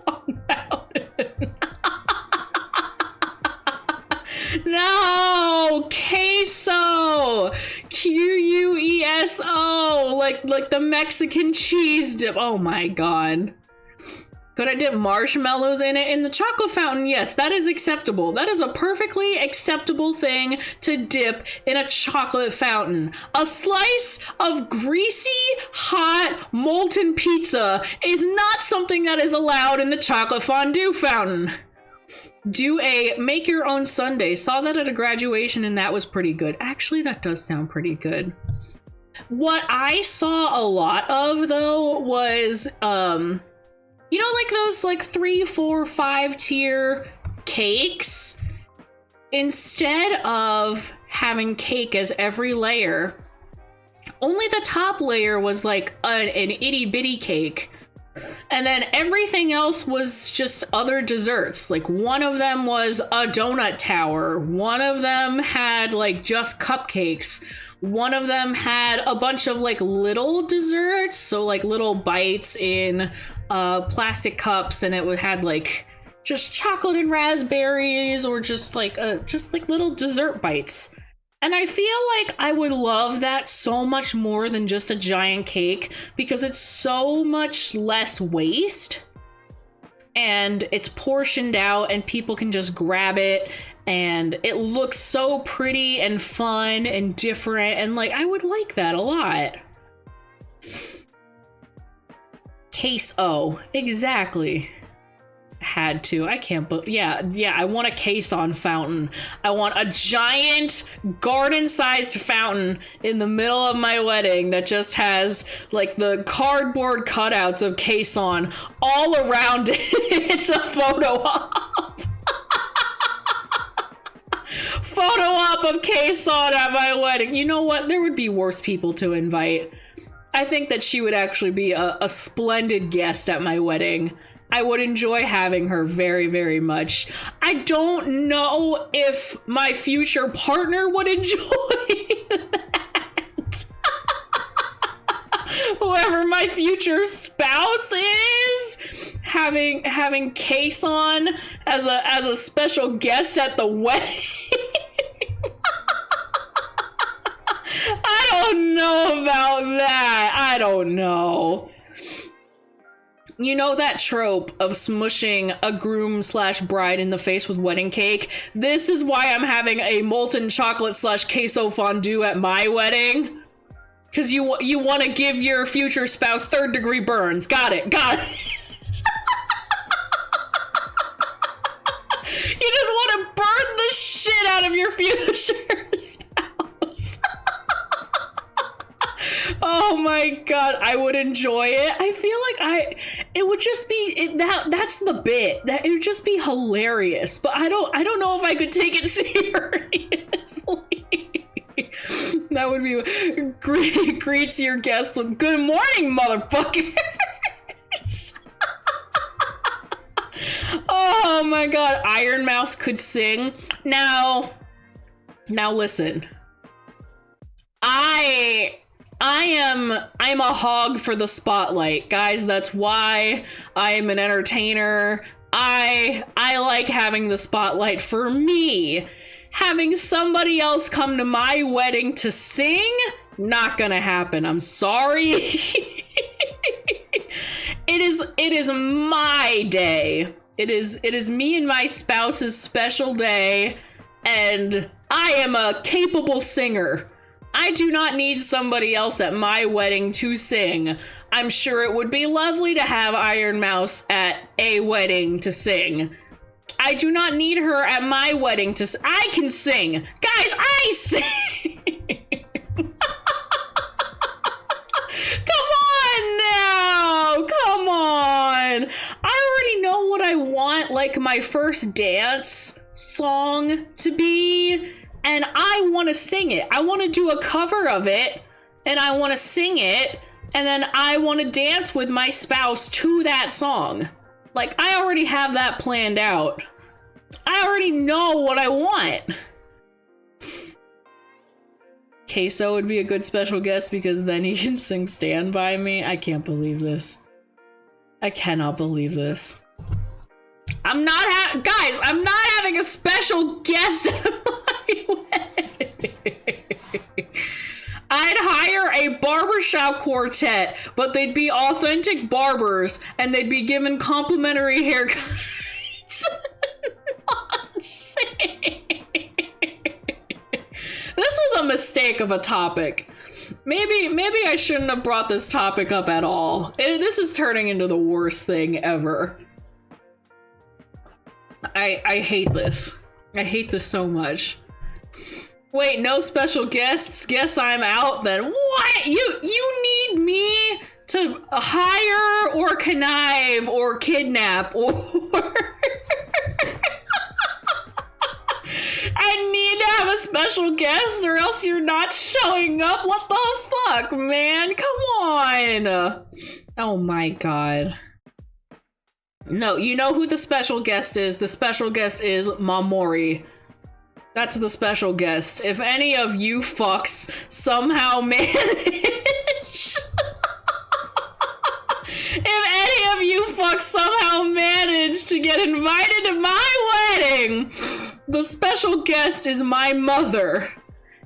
fountain. No, queso. Queso, like the Mexican cheese dip. Oh my god. Could I dip marshmallows in it? In the chocolate fountain, yes, that is acceptable. That is a perfectly acceptable thing to dip in a chocolate fountain. A slice of greasy, hot, molten pizza is not something that is allowed in the chocolate fondue fountain. Do a make your own sundae. Saw that at a graduation and that was pretty good. Actually, that does sound pretty good. What I saw a lot of, though, was, you know, like those, like, 3, 4, 5 tier cakes? Instead of having cake as every layer, only the top layer was, like, an itty bitty cake. And then everything else was just other desserts. Like, one of them was a donut tower. One of them had, like, just cupcakes. One of them had a bunch of, like, little desserts. So, like, little bites in plastic cups. And it had, like, just chocolate and raspberries, or just like little dessert bites. And I feel like I would love that so much more than just a giant cake, because it's so much less waste and it's portioned out and people can just grab it and it looks so pretty and fun and different, and like I would like that a lot. Queso, exactly. Had to. I can't believe. Yeah, I want a caisson fountain. I want a giant garden-sized fountain in the middle of my wedding that just has like the cardboard cutouts of caisson all around it. It's a photo op. Photo op of caisson at my wedding. You know what? There would be worse people to invite. I think that she would actually be a splendid guest at my wedding. I would enjoy having her very, very much. I don't know if my future partner would enjoy that. Whoever my future spouse is, having caisson as a special guest at the wedding. I don't know about that. I don't know. You know that trope of smushing a groom/bride in the face with wedding cake? This is why I'm having a molten chocolate/queso fondue at my wedding. Because you want to give your future spouse third-degree burns. Got it. You just want to burn the shit out of your future spouse. Oh my god, I would enjoy it. I feel like it would just be that's the bit. That it would just be hilarious. But I don't know if I could take it seriously. That would be greets your guests with good morning, motherfucker. my god, Iron Mouse could sing. Now listen. I'm a hog for the spotlight, guys. That's why I am an entertainer. I like having the spotlight for me. Having somebody else come to my wedding to sing, not gonna happen. I'm sorry. It is my day. It is me and my spouse's special day, and I am a capable singer. I do not need somebody else at my wedding to sing. I'm sure it would be lovely to have Iron Mouse at a wedding to sing. I do not need her at my wedding to I can sing. Guys, I sing! Come on now! Come on! I already know what I want, like, my first dance song to be, and I want to sing it. I want to do a cover of it, and I want to sing it, and then I want to dance with my spouse to that song. Like, I already have that planned out. I already know what I want. Queso would be a good special guest because then he can sing Stand By Me. I can't believe this. I cannot believe this. I'm not guys, I'm not having a special guest at my wedding. I'd hire a barbershop quartet, but they'd be authentic barbers and they'd be given complimentary haircuts. This was a mistake of a topic. Maybe I shouldn't have brought this topic up at all. This is turning into the worst thing ever. I hate this. I hate this so much. Wait, no special guests? Guess I'm out then. What? You need me to hire or connive or kidnap or... I need to have a special guest or else you're not showing up. What the fuck, man? Come on. Oh my god. No, you know who the special guest is? The special guest is Koumori. That's the special guest. If any of you fucks somehow manage... If any of you fucks somehow manage to get invited to my wedding, the special guest is my mother.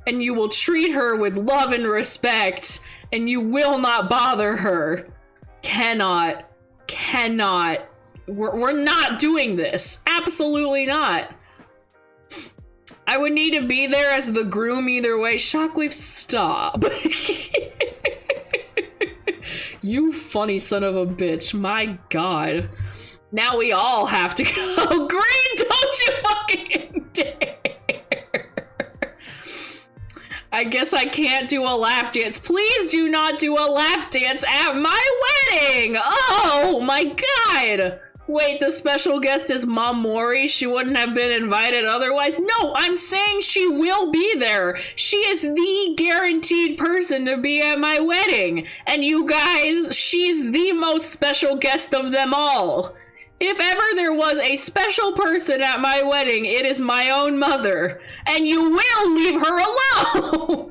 And you will treat her with love and respect, and you will not bother her. Cannot. We're not doing this. Absolutely not. I would need to be there as the groom either way. Shockwave, stop. You funny son of a bitch. My god. Now we all have to go. Green, don't you fucking dare. I guess I can't do a lap dance. Please do not do a lap dance at my wedding. Oh my god. Wait, the special guest is Koumori? She wouldn't have been invited otherwise? No, I'm saying she will be there. She is the guaranteed person to be at my wedding. And you guys, she's the most special guest of them all. If ever there was a special person at my wedding, it is my own mother. And you will leave her alone!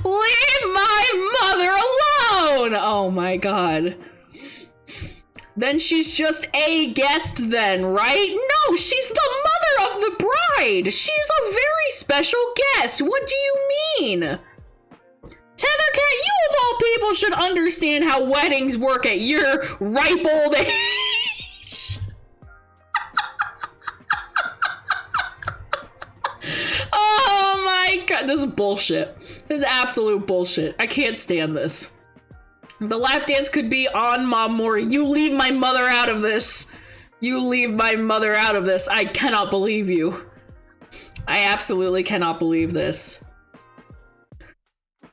Leave my mother alone! Oh my god. Then she's just a guest then, right? No, she's the mother of the bride! She's a very special guest! What do you mean? Tethercat, you of all people should understand how weddings work at your ripe old age! Oh my god, this is bullshit. This is absolute bullshit. I can't stand this. The lap dance could be on Koumori. You leave my mother out of this. You leave my mother out of this. I cannot believe you. I absolutely cannot believe this.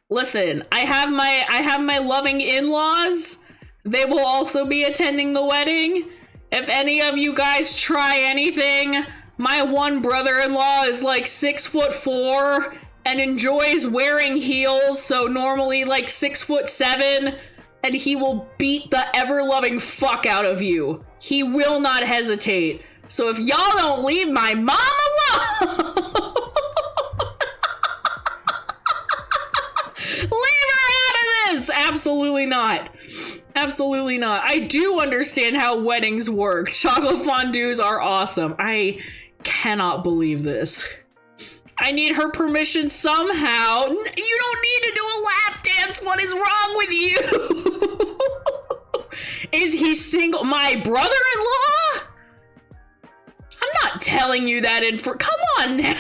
Listen, I have my loving in-laws. They will also be attending the wedding. If any of you guys try anything, my one brother-in-law is like 6'4" and enjoys wearing heels, so normally like 6'7", and he will beat the ever-loving fuck out of you. He will not hesitate. So if y'all don't leave my mom alone, leave her out of this! Absolutely not. Absolutely not. I do understand how weddings work. Chocolate fondues are awesome. I cannot believe this. I need her permission somehow. You don't need to do a lap dance. What is wrong with you? Is he single? My brother-in-law? I'm not telling you that come on now.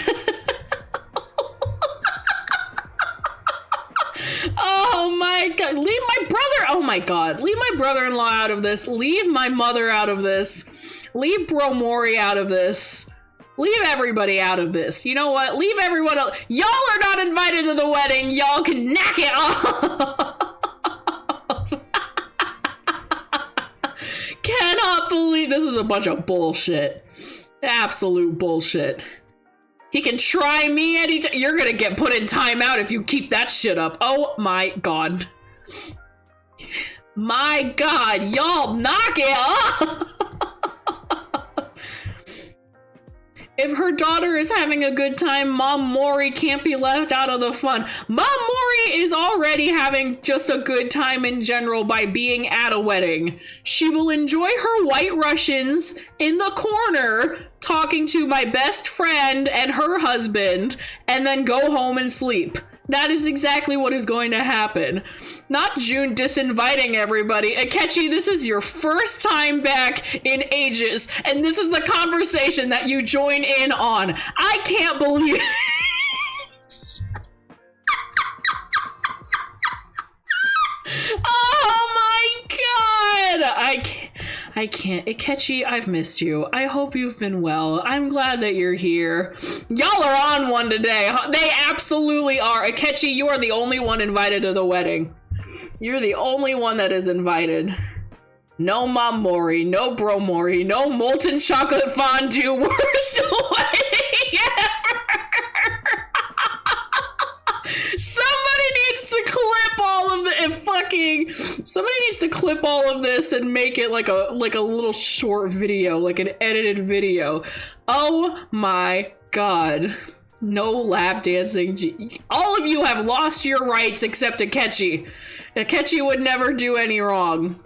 Oh my god. Leave my brother. Oh my god. Leave my brother-in-law out of this. Leave my mother out of this. Leave Koumori out of this. Leave everybody out of this. You know what? Leave everyone else. Y'all are not invited to the wedding. Y'all can knock it off. Cannot believe this is a bunch of bullshit. Absolute bullshit. He can try me anytime. You're gonna get put in timeout if you keep that shit up. Oh my god. My god, y'all knock it off. If her daughter is having a good time, Mom Mori can't be left out of the fun. Mom Mori is already having just a good time in general by being at a wedding. She will enjoy her White Russians in the corner talking to my best friend and her husband and then go home and sleep. That is exactly what is going to happen. Not June disinviting everybody. Akechi, this is your first time back in ages, and this is the conversation that you join in on. I can't believe it. Oh my god! I can't. Akechi, I've missed you. I hope you've been well. I'm glad that you're here. Y'all are on one today. They absolutely are. Akechi, you are the only one invited to the wedding. You're the only one that is invited. No Mom Mori, no Bro Mori, no molten chocolate fondue. Worst wedding ever. Somebody needs to clip all of the somebody needs to clip all of this and make it like a little short video, like an edited video. Oh my god. No lap dancing. All of you have lost your rights except Akechi. Akechi would never do any wrong.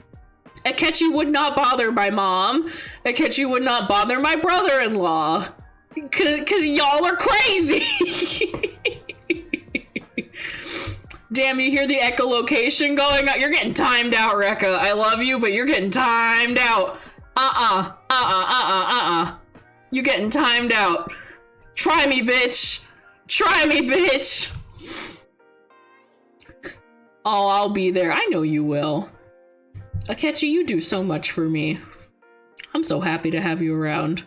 Akechi would not bother my mom. Akechi would not bother my brother-in-law. Cause y'all are crazy. Damn, you hear the echolocation going on? You're getting timed out, Rekka. I love you, but you're getting timed out. You getting timed out. Try me, bitch. Try me, bitch. Oh, I'll be there. I know you will. Akechi, you do so much for me. I'm so happy to have you around.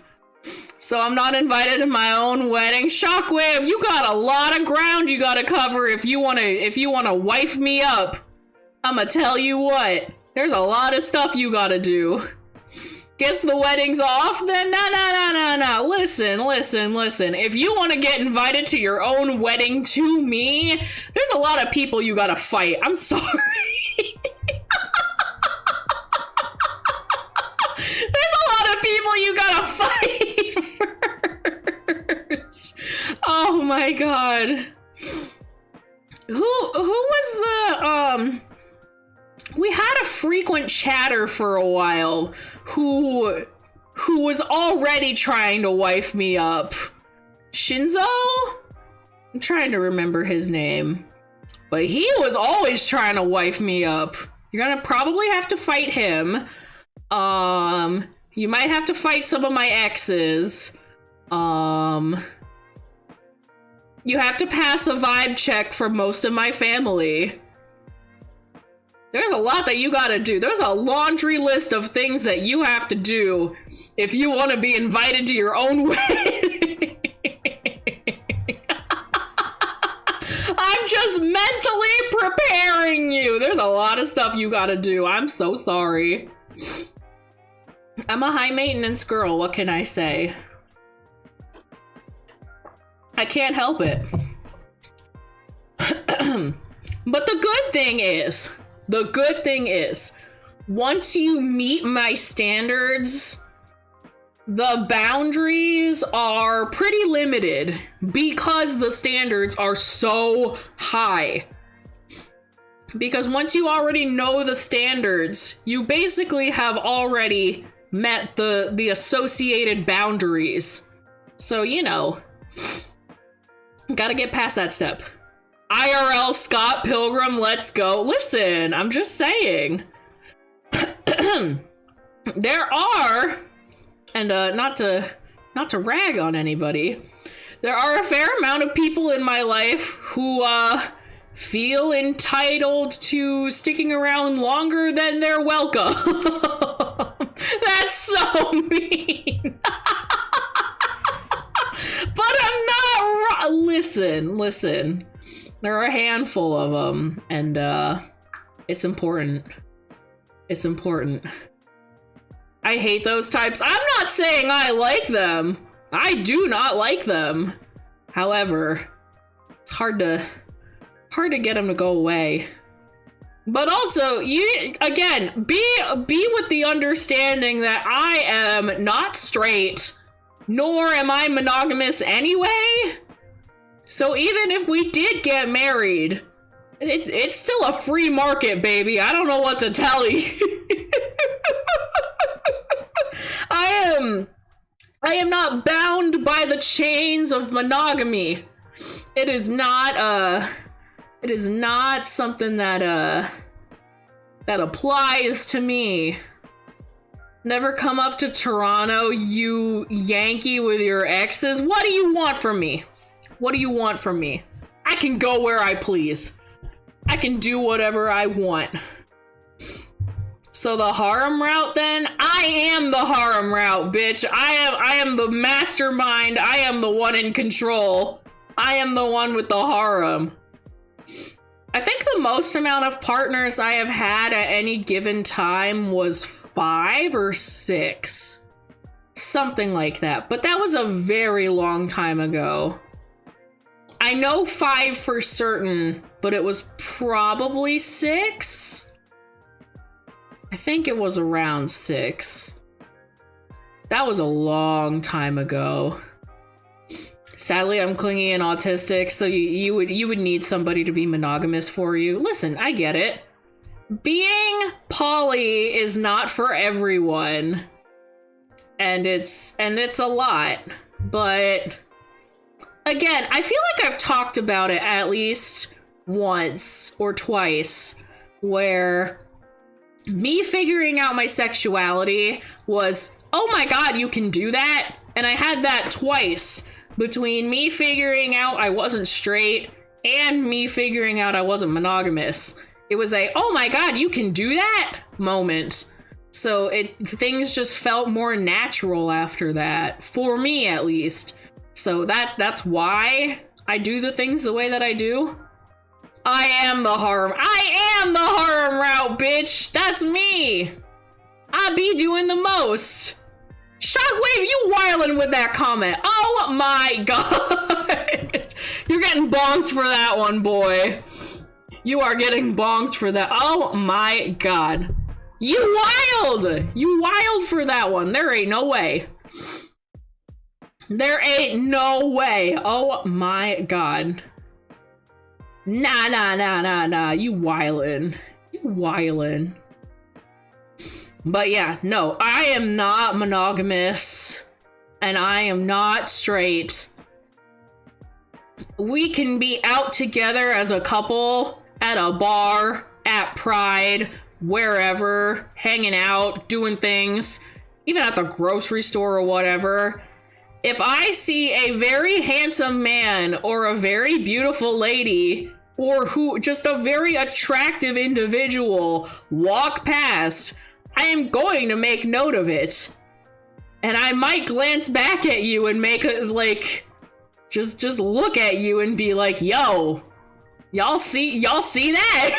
So I'm not invited to my own wedding. Shockwave, you got a lot of ground you gotta cover if you wanna wife me up. I'ma tell you what. There's a lot of stuff you gotta do. Guess the wedding's off? Then no. Listen. If you want to get invited to your own wedding to me, there's a lot of people you gotta fight. I'm sorry. There's a lot of people you gotta fight first. Oh my god. Who was the we had a frequent chatter for a while who was already trying to wife me up. Shinzo? I'm trying to remember his name. But he was always trying to wife me up. You're gonna probably have to fight him. You might have to fight some of my exes. You have to pass a vibe check for most of my family. There's a lot that you gotta do. There's a laundry list of things that you have to do if you want to be invited to your own wedding. I'm just mentally preparing you. There's a lot of stuff you gotta do. I'm so sorry. I'm a high maintenance girl. What can I say? I can't help it. But the good thing is, the good thing is, once you meet my standards, the boundaries are pretty limited because the standards are so high. Because once you already know the standards, you basically have already met the associated boundaries. So, you know, gotta get past that step. IRL Scott Pilgrim, let's go. Listen, I'm just saying. There are, and not to rag on anybody, there are a fair amount of people in my life who feel entitled to sticking around longer than they're welcome. That's so mean. But I'm not listen. There are a handful of them, and it's important. It's important. I hate those types. I'm not saying I like them. I do not like them. However, it's hard to get them to go away. But also, you again, be with the understanding that I am not straight, nor am I monogamous anyway. So even if we did get married, it's still a free market, baby. I don't know what to tell you. I am not bound by the chains of monogamy. It is not something that applies to me. Never come up to Toronto, you Yankee with your exes. What do you want from me? What do you want from me? I can go where I please. I can do whatever I want. So the harem route then? I am the harem route, bitch. I am the mastermind. I am the one in control. I am the one with the harem. I think the most amount of partners I have had at any given time was 5 or 6. Something like that. But that was a very long time ago. I know 5 for certain, but it was probably 6. I think it was around 6. That was a long time ago. Sadly, I'm clingy and autistic, so you would need somebody to be monogamous for you. Listen, I get it. Being poly is not for everyone. And it's a lot. But again, I feel like I've talked about it at least once or twice, where me figuring out my sexuality was, oh my god, you can do that? And I had that twice. Between me figuring out I wasn't straight and me figuring out I wasn't monogamous. It was a, oh my god, you can do that moment. So things just felt more natural after that, for me at least. So that's why I do the things the way that I do. I am the harem route, bitch. That's me. I be doing the most. Shockwave, you wildin' with that comment. Oh my god. You're getting bonked for that one, boy. You are getting bonked for that. Oh my god. You wild for that one. There ain't no way. There ain't no way. Oh my god. Nah. You wildin'. But yeah, no, I am not monogamous, and I am not straight. We can be out together as a couple, at a bar, at Pride, wherever, hanging out, doing things, even at the grocery store or whatever. If I see a very handsome man or a very beautiful lady, or just a very attractive individual walk past, I am going to make note of it. And I might glance back at you and make it like, just look at you and be like, yo, y'all see that?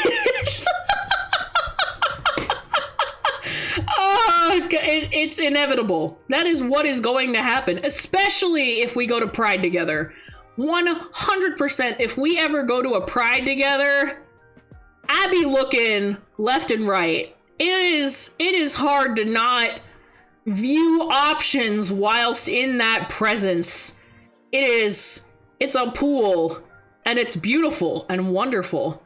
Oh, it's inevitable. That is what is going to happen, especially if we go to Pride together. 100%, if we ever go to a Pride together, I be looking left and right. It is hard to not view options whilst in that presence. It's a pool, and it's beautiful and wonderful.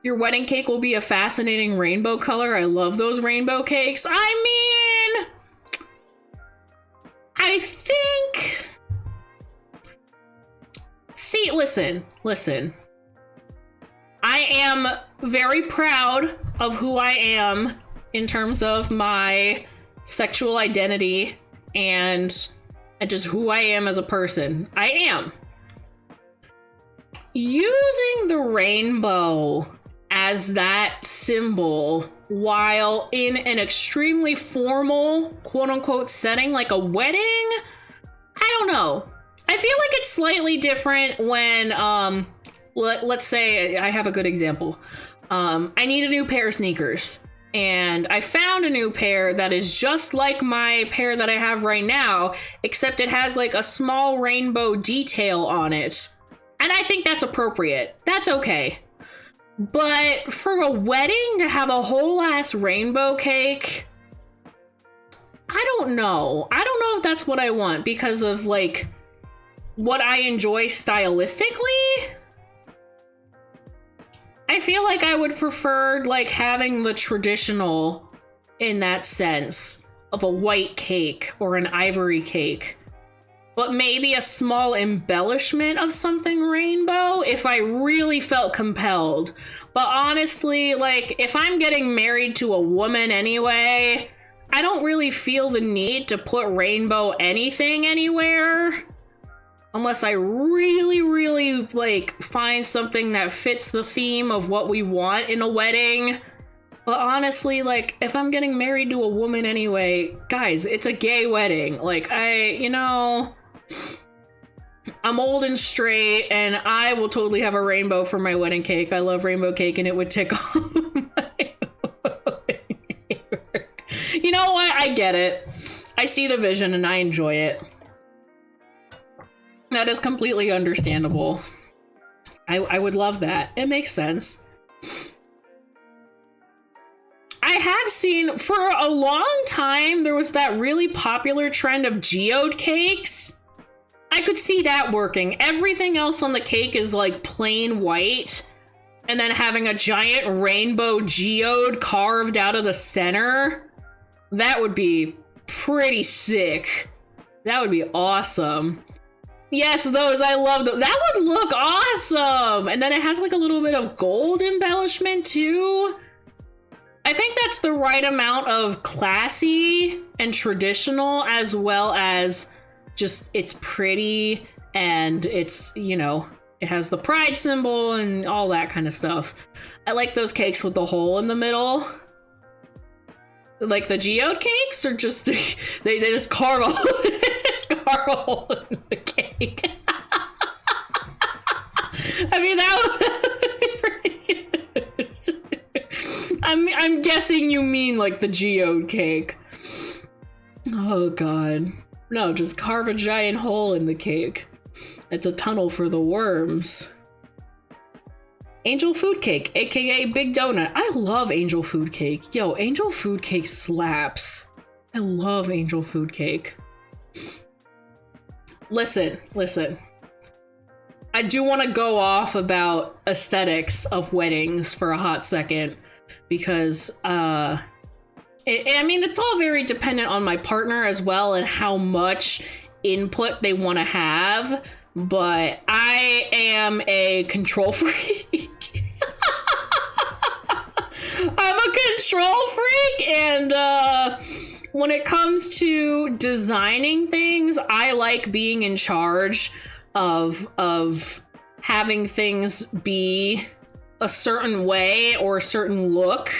Your wedding cake will be a fascinating rainbow color. I love those rainbow cakes. I mean, I think... See, listen. I am very proud of who I am in terms of my sexual identity and just who I am as a person. I am. Using the rainbow as that symbol while in an extremely formal, quote-unquote, setting like a wedding, I don't know. I feel like it's slightly different when, let's say I have a good example. I need a new pair of sneakers. And I found a new pair that is just like my pair that I have right now, except it has like a small rainbow detail on it. And I think that's appropriate. That's okay. But for a wedding to have a whole ass rainbow cake, I don't know. I don't know if that's what I want because of like what I enjoy stylistically. I feel like I would prefer like having the traditional in that sense of a white cake or an ivory cake, but maybe a small embellishment of something rainbow if I really felt compelled. But honestly, like if I'm getting married to a woman anyway, I don't really feel the need to put rainbow anything anywhere. Unless I really, like, find something that fits the theme of what we want in a wedding. But honestly, like, if I'm getting married to a woman anyway, guys, it's a gay wedding. Like, I'm old and straight, and I will totally have a rainbow for my wedding cake. I love rainbow cake, and it would tick off my neighbor. You know what? I get it. I see the vision, and I enjoy it. That is completely understandable. I would love that. It makes sense. I have seen, for a long time, there was that really popular trend of geode cakes. I could see that working. Everything else on the cake is like plain white, and then having a giant rainbow geode carved out of the center. That would be pretty sick. That would be awesome. Yes, those, I love those. That would look awesome! And then it has like a little bit of gold embellishment too. I think that's the right amount of classy and traditional, as well as just it's pretty and it's, you know, it has the pride symbol and all that kind of stuff. I like those cakes with the hole in the middle. Like the geode cakes, or just they just carve a hole in the cake. I mean, that would be pretty good. I'm guessing you mean like the geode cake. Oh god. No, just carve a giant hole in the cake. It's a tunnel for the worms. Angel food cake, aka Big Donut. I love angel food cake. Yo, angel food cake slaps. I love angel food cake. Listen. I do want to go off about aesthetics of weddings for a hot second, because I mean, it's all very dependent on my partner as well and how much input they want to have, but I am a control freak. I'm a control freak, and when it comes to designing things, I like being in charge of having things be a certain way or a certain look,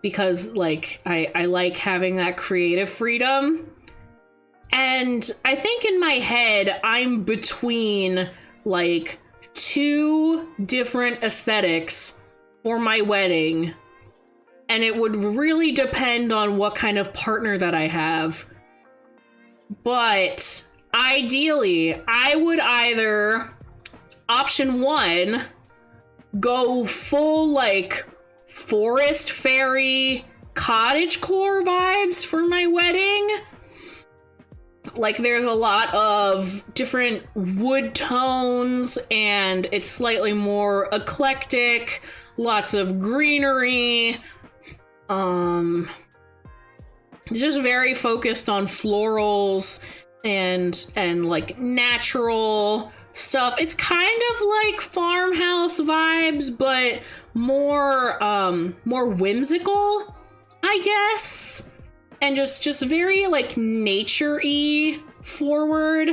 because like I like having that creative freedom. And I think in my head I'm between like two different aesthetics for my wedding, and it would really depend on what kind of partner that I have. But ideally, I would either, option one, go full like forest fairy cottagecore vibes for my wedding. Like there's a lot of different wood tones and it's slightly more eclectic, lots of greenery, just very focused on florals and like natural stuff. It's kind of like farmhouse vibes, but more whimsical, I guess. And just very like nature-y forward.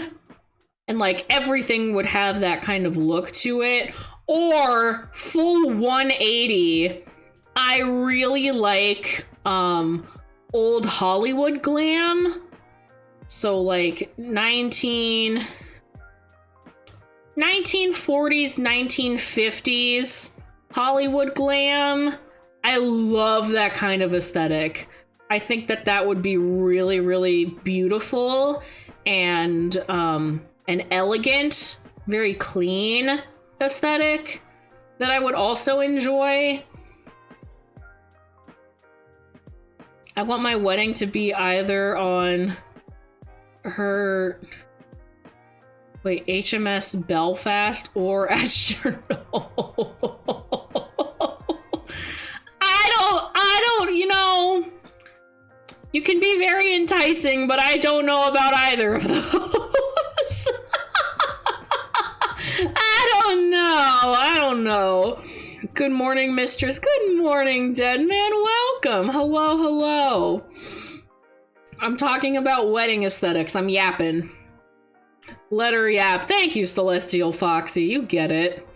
And like everything would have that kind of look to it. Or full 180. I really like old Hollywood glam. So like 1940s, 1950s Hollywood glam. I love that kind of aesthetic. I think that would be really, really beautiful and an elegant, very clean aesthetic that I would also enjoy. I want my wedding to be either on HMS Belfast or at Chernobyl. I don't, you know, you can be very enticing, but I don't know about either of those. I don't know. Good morning, mistress. Good morning, dead man. Welcome. Hello. I'm talking about wedding aesthetics. I'm yapping. Let her yap. Thank you, Celestial Foxy. You get it.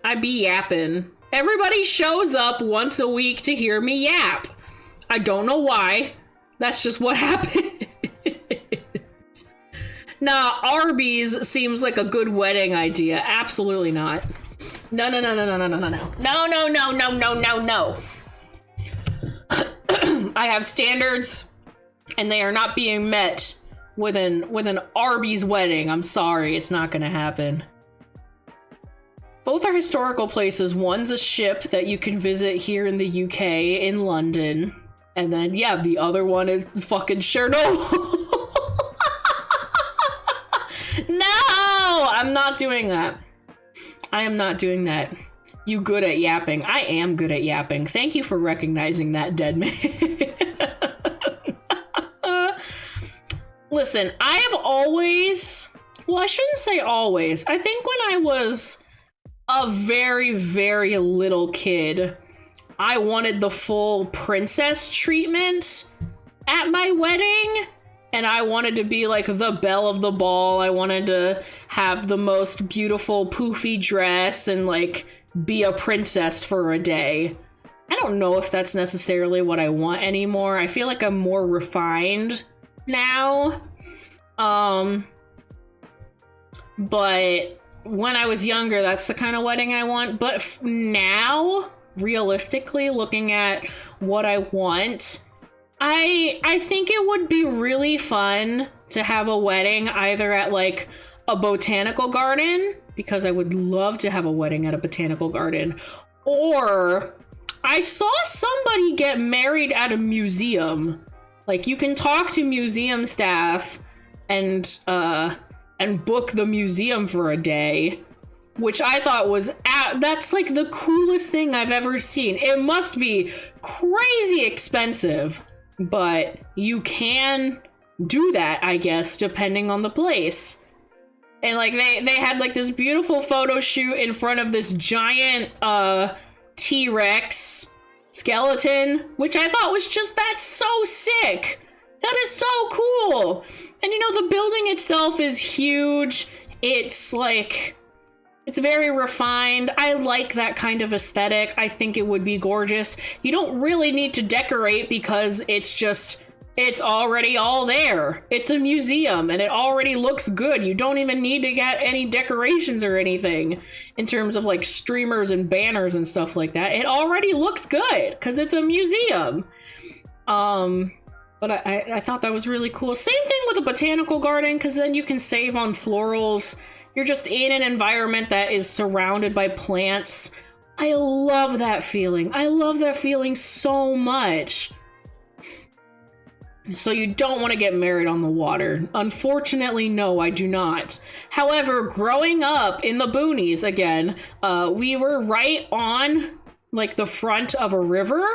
I be yapping. Everybody shows up once a week to hear me yap. I don't know why. That's just what happens. Nah, Arby's seems like a good wedding idea. Absolutely not. No. I have standards, and they are not being met with an Arby's wedding. I'm sorry, it's not gonna happen. Both are historical places. One's a ship that you can visit here in the UK in London. And then, yeah, the other one is fucking Chernobyl. No! I'm not doing that. I am not doing that. You good at yapping. I am good at yapping. Thank you for recognizing that, dead man. Listen, I have always... Well, I shouldn't say always. I think when I was a very, very little kid, I wanted the full princess treatment at my wedding. And I wanted to be like the belle of the ball. I wanted to have the most beautiful poofy dress and like be a princess for a day. I don't know if that's necessarily what I want anymore. I feel like I'm more refined now. But when I was younger, that's the kind of wedding I want. But now, realistically, looking at what I want, I think it would be really fun to have a wedding either at like a botanical garden, because I would love to have a wedding at a botanical garden, or I saw somebody get married at a museum. Like you can talk to museum staff and book the museum for a day, which I thought was that's like the coolest thing I've ever seen. It must be crazy expensive, but you can do that, I guess, depending on the place. And like they had like this beautiful photo shoot in front of this giant T-Rex skeleton, which I thought was just, that's so sick. That is so cool. And you know, the building itself is huge. It's like, it's very refined. I like that kind of aesthetic. I think it would be gorgeous. You don't really need to decorate because it's already all there. It's a museum and it already looks good. You don't even need to get any decorations or anything in terms of like streamers and banners and stuff like that. It already looks good because it's a museum. But I thought that was really cool. Same thing with a botanical garden, because then you can save on florals. You're just in an environment that is surrounded by plants I love that feeling. I love that feeling so much. So you don't want to get married on the water. Unfortunately, no, I do not. However, growing up in the boonies, again, we were right on like the front of a river.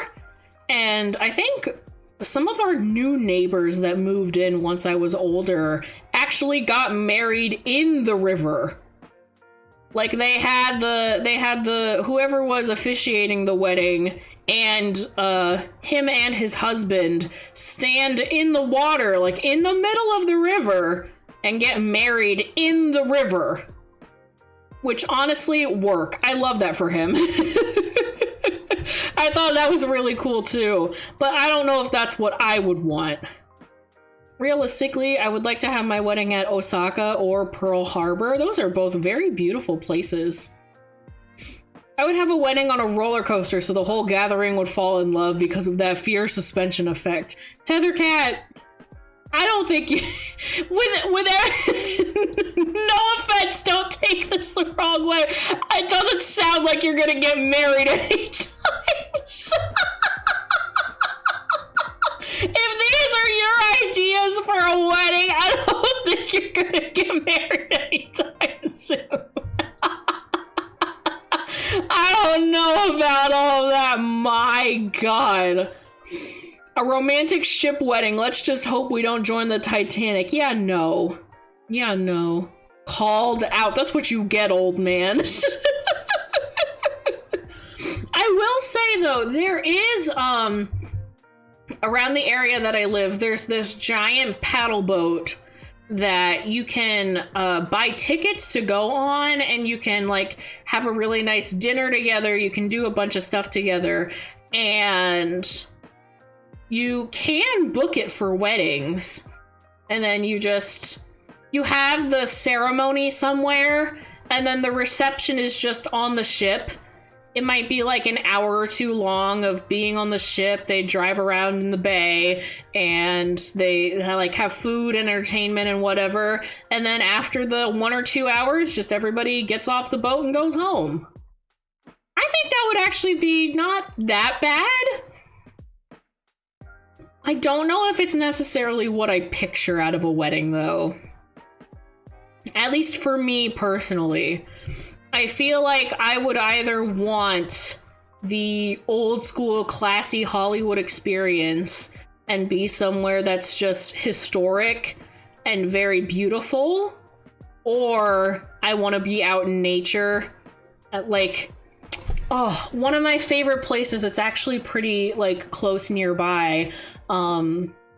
And I think some of our new neighbors that moved in once I was older actually got married in the river. Like they had the whoever was officiating the wedding and him and his husband stand in the water, like in the middle of the river, and get married in the river. Which honestly work. I love that for him. I thought that was really cool too, but I don't know if that's what I would want. Realistically, I would like to have my wedding at Osaka or Pearl Harbor. Those are both very beautiful places. I would have a wedding on a roller coaster so the whole gathering would fall in love because of that fear suspension effect. Tethercat, I don't think you... No offense, don't take this the wrong way. It doesn't sound like you're gonna get married anytime soon. If these are your ideas for a wedding, I don't think you're gonna get married anytime soon. I don't know about all that. My God. A romantic ship wedding. Let's just hope we don't join the Titanic. Yeah, no. Yeah, no. Called out. That's what you get, old man. I will say, though, there is, around the area that I live, there's this giant paddle boat that you can buy tickets to go on, and you can like have a really nice dinner together. You can do a bunch of stuff together, and you can book it for weddings. And then you have the ceremony somewhere, and then the reception is just on the ship. It might be like an hour or two long of being on the ship. They drive around in the bay and they like have food, entertainment, and whatever. And then after the 1 or 2 hours, just everybody gets off the boat and goes home. I think that would actually be not that bad. I don't know if it's necessarily what I picture out of a wedding, though. At least for me personally. I feel like I would either want the old school classy Hollywood experience and be somewhere that's just historic and very beautiful, or I want to be out in nature at like, oh, one of my favorite places. It's actually pretty like close nearby.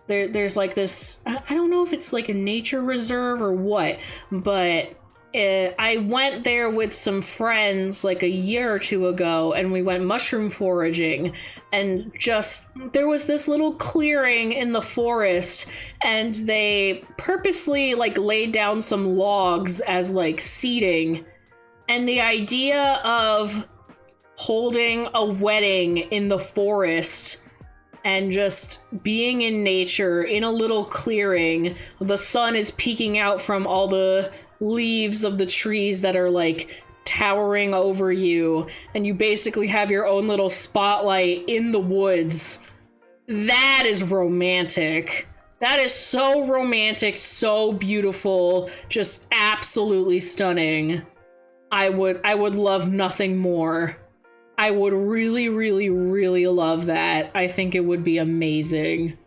There's like this, I don't know if it's like a nature reserve or what, but I went there with some friends like a year or two ago, and we went mushroom foraging, and just there was this little clearing in the forest, and they purposely like laid down some logs as like seating. And the idea of holding a wedding in the forest and just being in nature in a little clearing, the sun is peeking out from all the leaves of the trees that are like towering over you, and you basically have your own little spotlight in the woods. That is romantic. That is so romantic, so beautiful, just absolutely stunning. I would love nothing more. I would really, really, really love that. I think it would be amazing.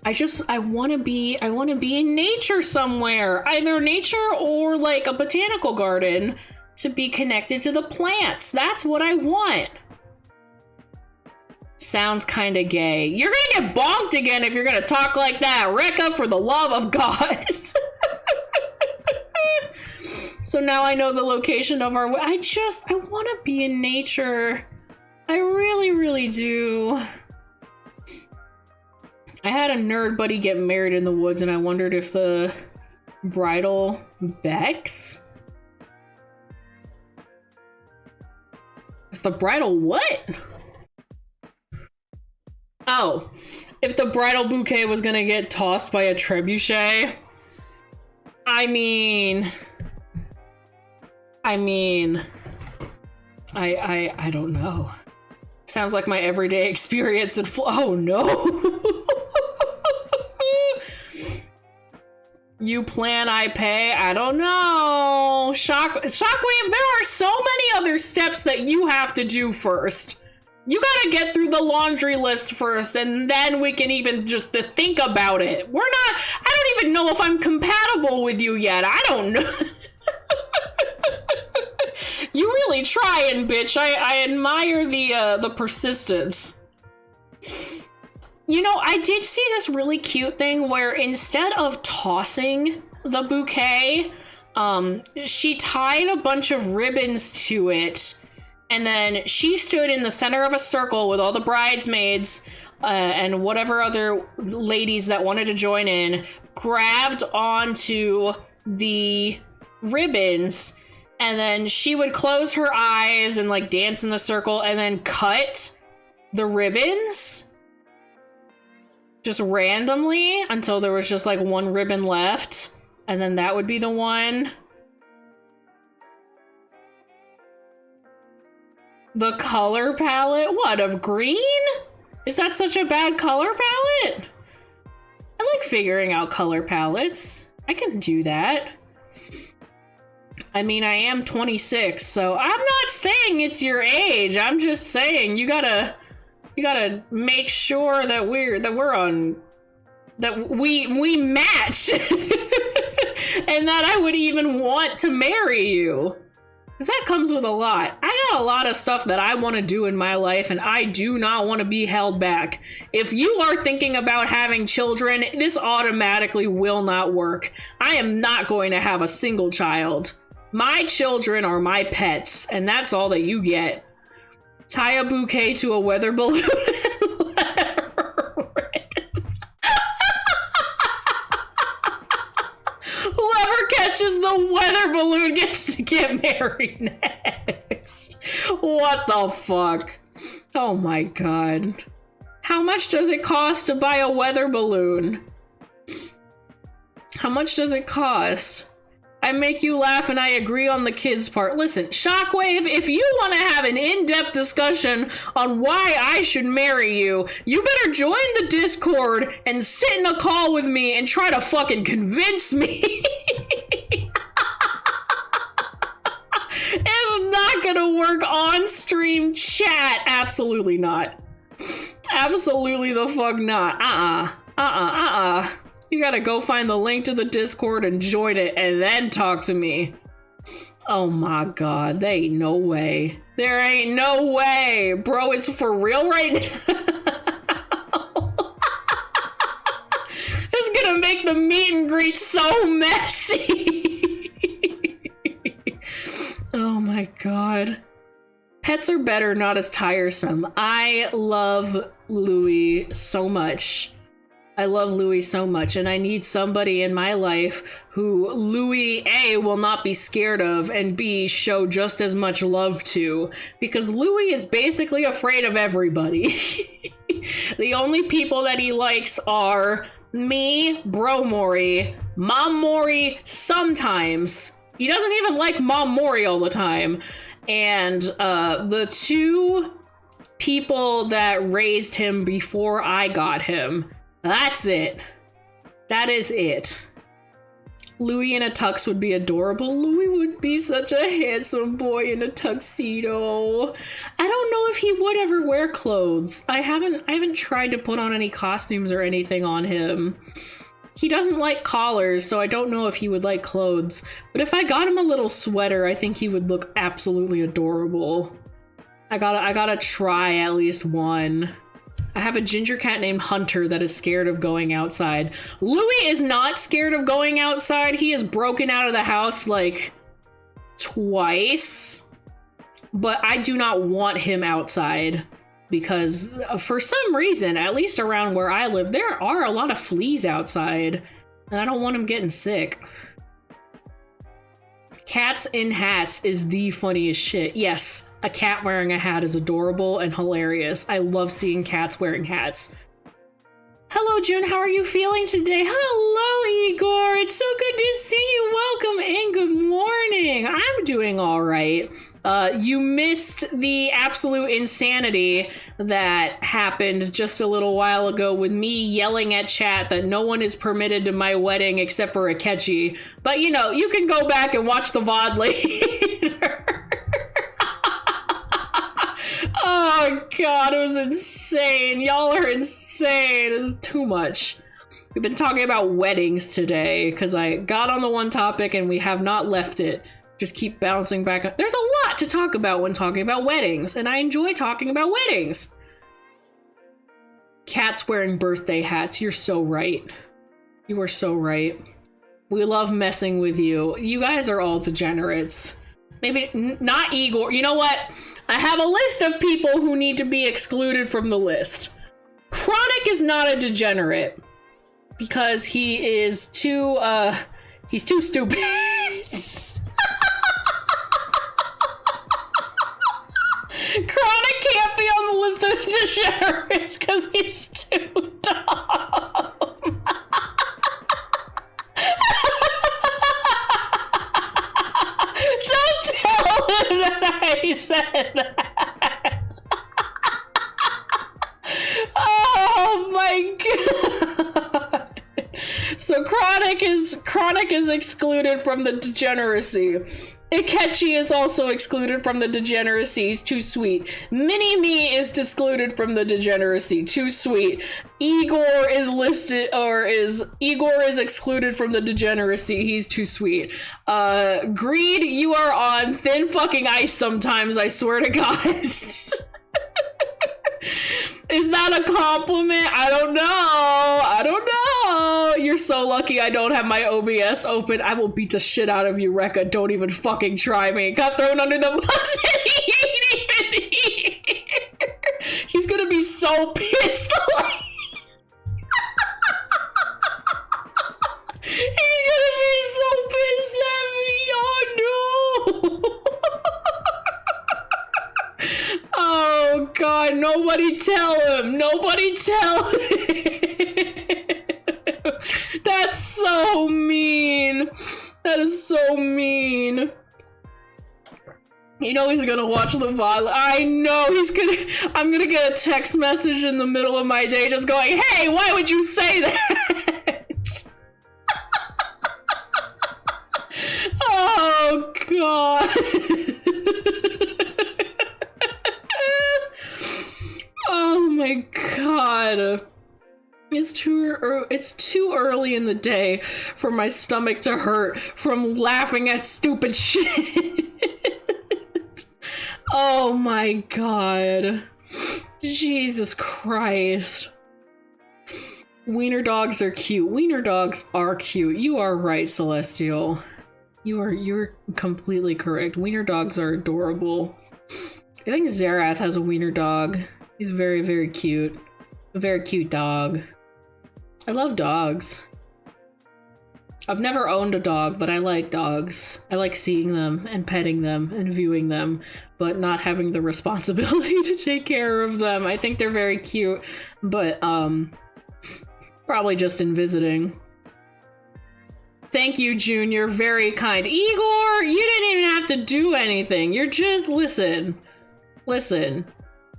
I want to be in nature somewhere, either nature or like a botanical garden, to be connected to the plants. That's what I want. Sounds kind of gay. You're gonna get bonked again if you're gonna talk like that, Rekka, for the love of God. So now I know the location of our... I want to be in nature. I really, really do. I had a nerd buddy get married in the woods, and I wondered if the bridal Bex? If the bridal what? Oh, if the bridal bouquet was gonna get tossed by a trebuchet? I mean, I don't know. Sounds like my everyday experience at oh no. You plan, I pay. I don't know. Shockwave, there are so many other steps that you have to do first. You gotta get through the laundry list first, and then we can even just think about it. I don't even know if I'm compatible with you yet. I don't know. You really trying, bitch. I admire the persistence. You know, I did see this really cute thing where instead of tossing the bouquet, she tied a bunch of ribbons to it, and then she stood in the center of a circle with all the bridesmaids and whatever other ladies that wanted to join in, grabbed onto the ribbons, and then she would close her eyes and like dance in the circle and then cut the ribbons just randomly until there was just like one ribbon left, and then that would be the one. The color palette? What, of green? Is that such a bad color palette? I like figuring out color palettes. I can do that. I mean, I am 26, so I'm not saying it's your age. I'm just saying you gotta make sure that we match and that I would even want to marry you. Because that comes with a lot. I got a lot of stuff that I want to do in my life, and I do not want to be held back. If you are thinking about having children, this automatically will not work. I am not going to have a single child. My children are my pets, and that's all that you get. Tie a bouquet to a weather balloon. Whoever catches the weather balloon gets to get married next. What the fuck? Oh my god. How much does it cost to buy a weather balloon? How much does it cost? I make you laugh and I agree on the kids part. Listen, Shockwave, if you want to have an in-depth discussion on why I should marry you, you better join the Discord and sit in a call with me and try to fucking convince me. It's not gonna work on stream chat. Absolutely not. Absolutely the fuck not. You gotta go find the link to the Discord and join it and then talk to me. Oh my god, there ain't no way. There ain't no way. Bro, it's for real right now. It's gonna make the meet and greet so messy. Oh my god. Pets are better, not as tiresome. I love Louis so much. I love Louis so much, and I need somebody in my life who Louis, A, will not be scared of, and B, show just as much love to, because Louis is basically afraid of everybody. The only people that he likes are me, Bro Mori, Mom Mori sometimes. He doesn't even like Mom Mori all the time. And the two people that raised him before I got him. That's it. That is it. Louis in a tux would be adorable. Louis would be such a handsome boy in a tuxedo. I don't know if he would ever wear clothes. I haven't tried to put on any costumes or anything on him. He doesn't like collars, so I don't know if he would like clothes. But if I got him a little sweater, I think he would look absolutely adorable. I gotta try at least one. I have a ginger cat named Hunter that is scared of going outside. Louis is not scared of going outside. He has broken out of the house like twice. But I do not want him outside because for some reason, at least around where I live, there are a lot of fleas outside. And I don't want him getting sick. Cats in hats is the funniest shit. Yes, a cat wearing a hat is adorable and hilarious. I love seeing cats wearing hats. Hello, June. How are you feeling today? Hello, Igor. It's so good to see you. Welcome and good morning. I'm doing all right. You missed the absolute insanity that happened just a little while ago with me yelling at chat that no one is permitted to my wedding except for Akechi. But, you know, you can go back and watch the VOD later. Oh, God, it was insane. Y'all are insane. It's too much. We've been talking about weddings today because I got on the one topic and we have not left it. Just keep bouncing back. There's a lot to talk about when talking about weddings, and I enjoy talking about weddings. Cats wearing birthday hats. You're so right. You are so right. We love messing with you. You guys are all degenerates. Maybe not Igor. You know what? I have a list of people who need to be excluded from the list. Chronic is not a degenerate. Because he is too, he's too stupid. Chronic can't be on the list of degenerates because he's too dumb. Don't tell him that I said that. Oh my God. So Chronic is excluded from the degeneracy. Akechi is also excluded from the degeneracy. He's too sweet. Mini-Me is excluded from the degeneracy. Too sweet. Igor is excluded from the degeneracy. He's too sweet. Greed, you are on thin fucking ice sometimes, I swear to God. Is that a compliment? I don't know. You're so lucky I don't have my OBS open. I will beat the shit out of you, Rekka. Don't even fucking try me. Got thrown under the bus and he ain't even here. He's gonna be so pissed. He's gonna be so pissed at me. Oh no. Oh God, nobody tell him. Nobody tell him. That's so mean. That is so mean. You know he's gonna watch the VOD. I know he's gonna. I'm gonna get a text message in the middle of my day just going, hey, why would you say that? Oh God. Oh my God. It's too early in the day for my stomach to hurt from laughing at stupid shit. Oh my God. Jesus Christ. Wiener dogs are cute. Wiener dogs are cute. You are right, Celestial. You're completely correct. Wiener dogs are adorable. I think Zerath has a wiener dog. He's very, very cute. A very cute dog. I love dogs. I've never owned a dog, but I like dogs. I like seeing them and petting them and viewing them, but not having the responsibility to take care of them. I think they're very cute, but probably just in visiting. Thank you, Junior. Very kind. Igor, you didn't even have to do anything. You're just, listen.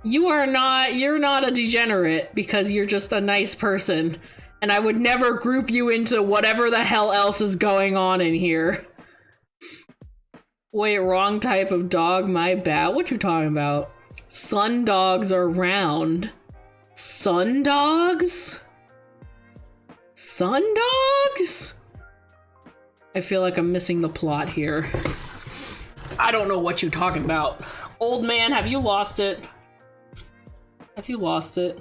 You're not a degenerate because you're just a nice person. And I would never group you into whatever the hell else is going on in here. Wait, wrong type of dog, my bad. What you talking about? Sun dogs are round. Sun dogs? Sun dogs? I feel like I'm missing the plot here. I don't know what you're talking about. Old man, have you lost it? Have you lost it?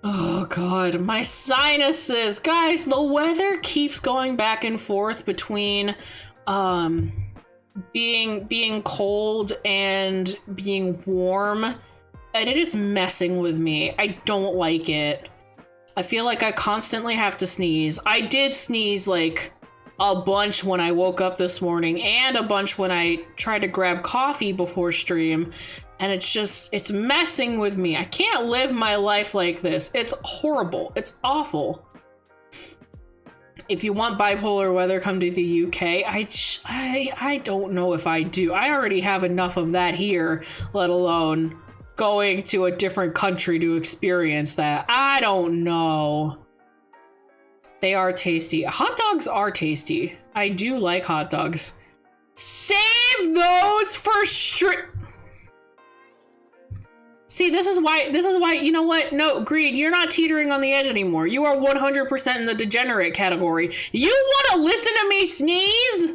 Oh God, my sinuses. Guys, the weather keeps going back and forth between being cold and being warm, and it is messing with me. I don't like it. I feel like I constantly have to sneeze. I did sneeze like a bunch when I woke up this morning and a bunch when I tried to grab coffee before stream. And it's messing with me. I can't live my life like this. It's horrible. It's awful. If you want bipolar weather, come to the UK. I don't know if I do. I already have enough of that here, let alone going to a different country to experience that. I don't know. They are tasty. Hot dogs are tasty. I do like hot dogs. Save those for See, this is why, you know what? No, Greed, you're not teetering on the edge anymore. You are 100% in the degenerate category. You want to listen to me sneeze?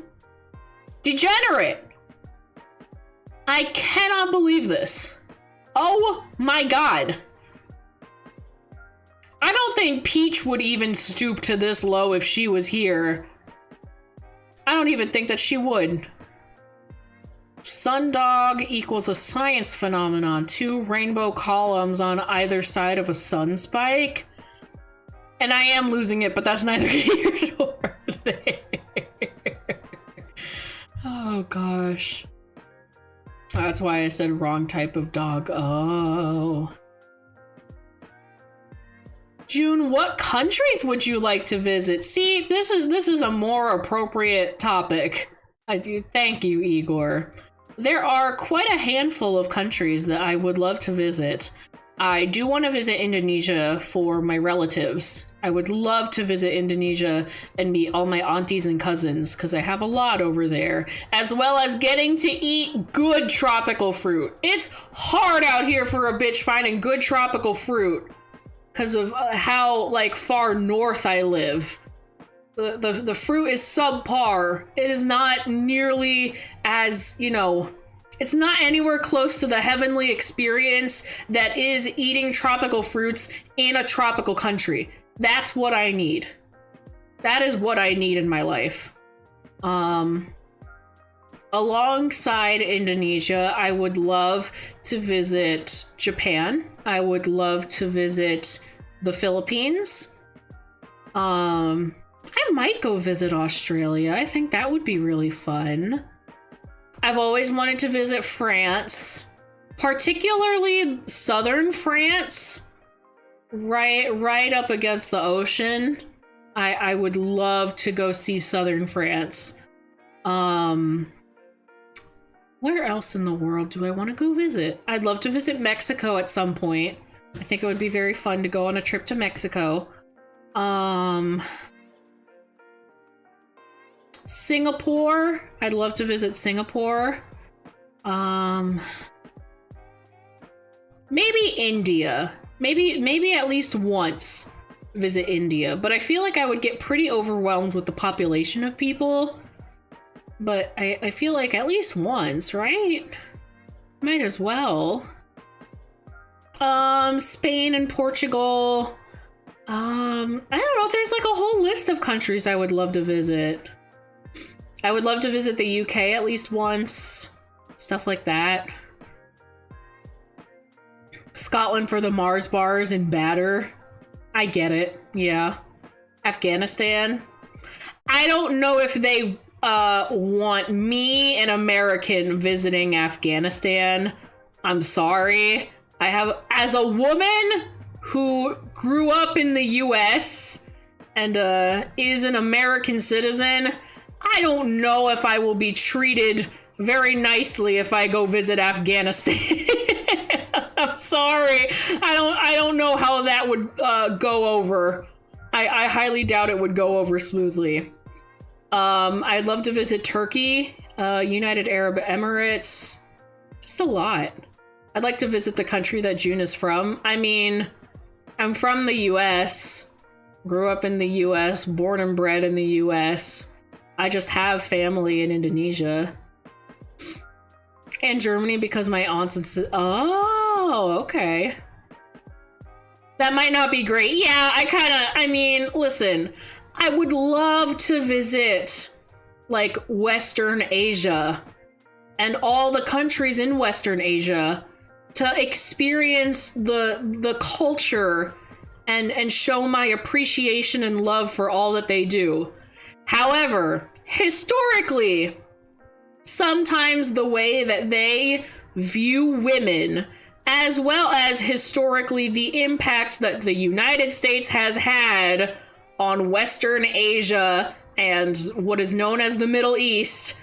Degenerate. I cannot believe this. Oh my God. I don't think Peach would even stoop to this low if she was here. I don't even think that she would. Sundog equals a science phenomenon. 2 rainbow columns on either side of a sun spike. And I am losing it, but that's neither here nor there. Oh gosh. That's why I said wrong type of dog. Oh. June, what countries would you like to visit? See, this is a more appropriate topic. I do. Thank you, Igor. There are quite a handful of countries that I would love to visit. I do want to visit Indonesia for my relatives. I would love to visit Indonesia and meet all my aunties and cousins because I have a lot over there, as well as getting to eat good tropical fruit. It's hard out here for a bitch finding good tropical fruit because of how like far north I live. The fruit is subpar. It is not nearly as, you know, it's not anywhere close to the heavenly experience that is eating tropical fruits in a tropical country. That's what I need. That is what I need in my life. Alongside Indonesia, I would love to visit Japan. I would love to visit the Philippines. I might go visit Australia. I think that would be really fun. I've always wanted to visit France, particularly southern France, right up against the ocean. I would love to go see southern France. Where else in the world do I want to go visit? I'd love to visit Mexico at some point. I think it would be very fun to go on a trip to Mexico. Singapore. I'd love to visit Singapore. Maybe India. Maybe at least once visit India. But I feel like I would get pretty overwhelmed with the population of people. But I feel like at least once, right? Might as well. Spain and Portugal. I don't know. There's like a whole list of countries I would love to visit. I would love to visit the UK at least once. Stuff like that. Scotland for the Mars bars and batter. I get it. Yeah. Afghanistan. I don't know if they want me, an American, visiting Afghanistan. I'm sorry. I have, as a woman who grew up in the US and is an American citizen, I don't know if I will be treated very nicely if I go visit Afghanistan. I'm sorry. I don't know how that would go over. I highly doubt it would go over smoothly. I'd love to visit Turkey, United Arab Emirates, just a lot. I'd like to visit the country that June is from. I mean, I'm from the US, grew up in the US, born and bred in the US. I just have family in Indonesia. And Germany because my aunts and oh, okay. That might not be great. Yeah, I mean, listen, I would love to visit like Western Asia and all the countries in Western Asia to experience the culture and show my appreciation and love for all that they do. However, historically, sometimes the way that they view women, as well as historically the impact that the United States has had on Western Asia and what is known as the Middle East.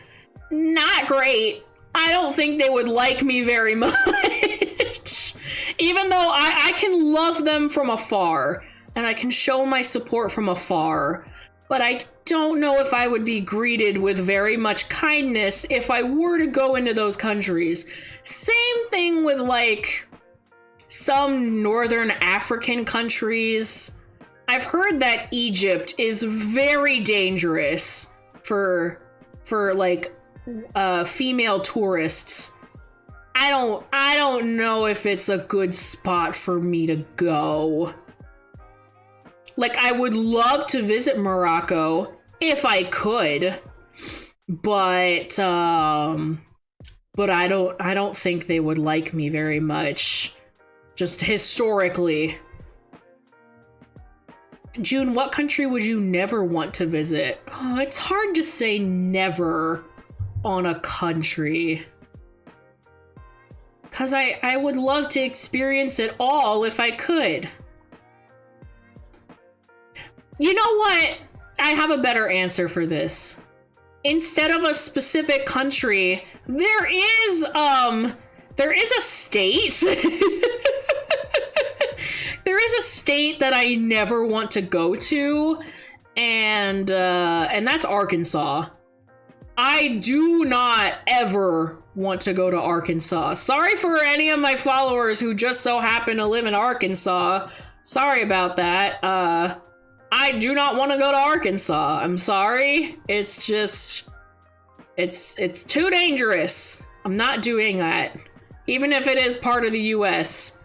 Not great. I don't think they would like me very much. Even though I can love them from afar and I can show my support from afar, but I don't know if I would be greeted with very much kindness if I were to go into those countries. Same thing with like some Northern African countries. I've heard that Egypt is very dangerous for like female tourists. I don't know if it's a good spot for me to go. Like, I would love to visit Morocco if I could, but I don't think they would like me very much, just historically. June, what country would you never want to visit? Oh, it's hard to say never on a country. 'Cause I would love to experience it all if I could. You know what? I have a better answer for this. Instead of a specific country, there is a state. There is a state that I never want to go to, and that's Arkansas. I do not ever want to go to Arkansas. Sorry for any of my followers who just so happen to live in Arkansas. Sorry about that. I do not want to go to Arkansas. I'm sorry. It's just, it's too dangerous. I'm not doing that. Even if it is part of the US.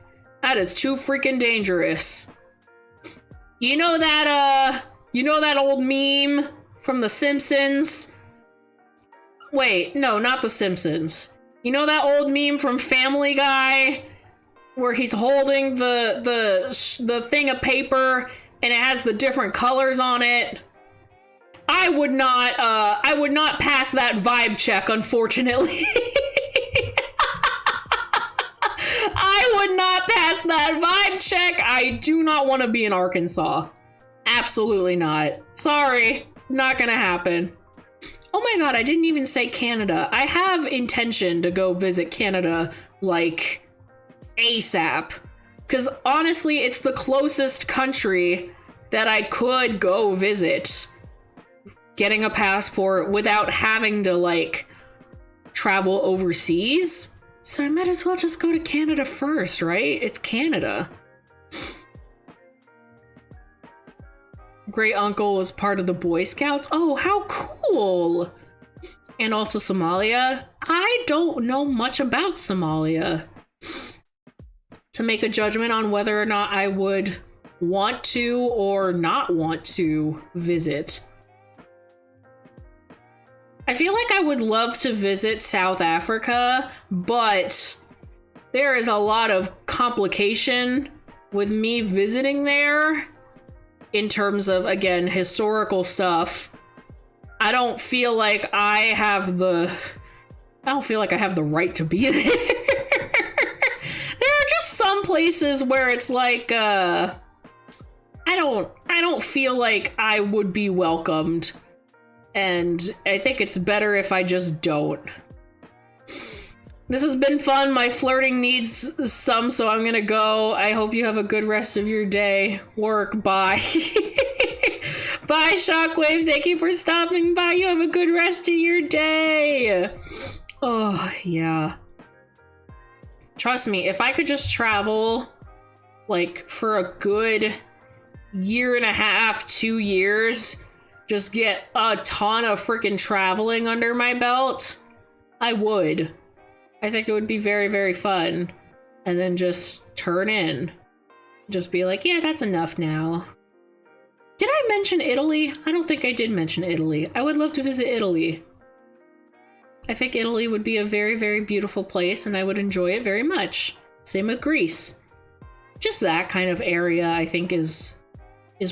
That is too freaking dangerous. You know that old meme from The Simpsons? Wait, no, not The Simpsons. You know that old meme from Family Guy where he's holding the thing of paper and it has the different colors on it? I would not pass that vibe check, unfortunately. I would not pass that vibe check. I do not want to be in Arkansas. Absolutely not. Sorry, not gonna happen. Oh my god, I didn't even say Canada. I have intention to go visit Canada, like, ASAP. Because honestly, it's the closest country that I could go visit. Getting a passport without having to, like, travel overseas. So I might as well just go to Canada first, right? It's Canada. Great uncle was part of the Boy Scouts. Oh, how cool! And also Somalia. I don't know much about Somalia to make a judgment on whether or not I would want to or not want to visit. I feel like I would love to visit South Africa, but there is a lot of complication with me visiting there in terms of, again, historical stuff. I don't feel like I have the right to be there. There are just some places where it's like, I don't feel like I would be welcomed. And I think it's better if I just don't. This has been fun. My flirting needs some, so I'm gonna go. I hope you have a good rest of your day. Work. Bye. Bye, Shockwave. Thank you for stopping by. You have a good rest of your day. Oh, yeah. Trust me, if I could just travel, like, for a good year and a half, 2 years, just get a ton of freaking traveling under my belt, I would. I think it would be very, very fun. And then just turn in. Just be like, yeah, that's enough now. Did I mention Italy? I don't think I did mention Italy. I would love to visit Italy. I think Italy would be a very, very beautiful place and I would enjoy it very much. Same with Greece. Just that kind of area, I think, is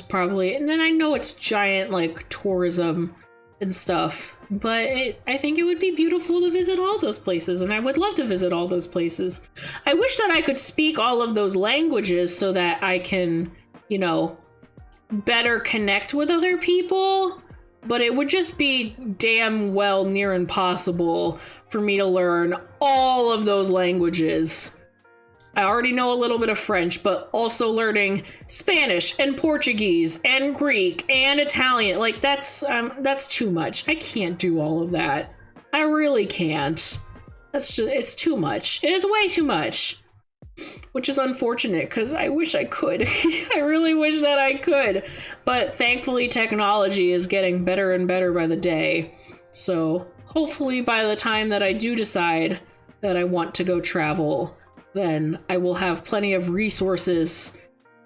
probably, and then I know it's giant, like, tourism and stuff, but I think it would be beautiful to visit all those places, and I would love to visit all those places. I wish that I could speak all of those languages so that I can, you know, better connect with other people, but it would just be damn well near impossible for me to learn all of those languages. I already know a little bit of French, but also learning Spanish and Portuguese and Greek and Italian, like that's too much. I can't do all of that. I really can't. It's too much. It is way too much. Which is unfortunate because I wish I could. I really wish that I could. But thankfully technology is getting better and better by the day. So hopefully by the time that I do decide that I want to go travel, then I will have plenty of resources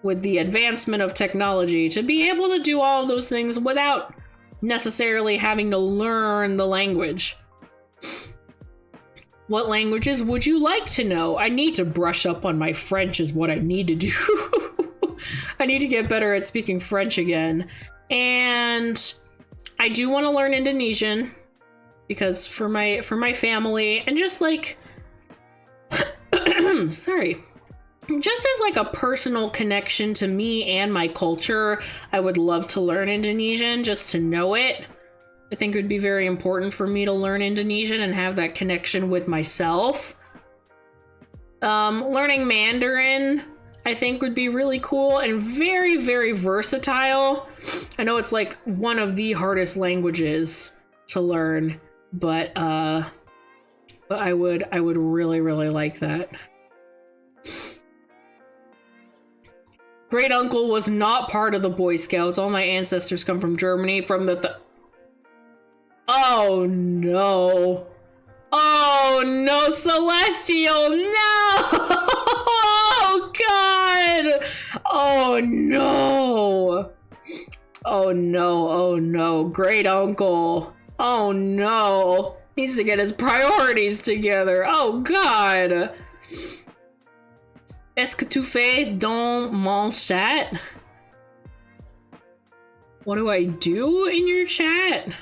with the advancement of technology to be able to do all of those things without necessarily having to learn the language. What languages would you like to know? I need to brush up on my French is what I need to do. I need to get better at speaking French again. And I do want to learn Indonesian because for my family and just like sorry. Just as like a personal connection to me and my culture, I would love to learn Indonesian just to know it. I think it would be very important for me to learn Indonesian and have that connection with myself. Learning Mandarin, I think would be really cool and very, very versatile. I know it's like one of the hardest languages to learn, but I would really, really like that. Great uncle was not part of the Boy Scouts. All my ancestors come from Germany, from the Oh no. Oh no, Celestial, no! Oh god! Oh no! Oh no, oh no, great uncle. Oh no. Needs to get his priorities together. Oh god. Est-ce que tu fais dans mon chat? What do I do in your chat?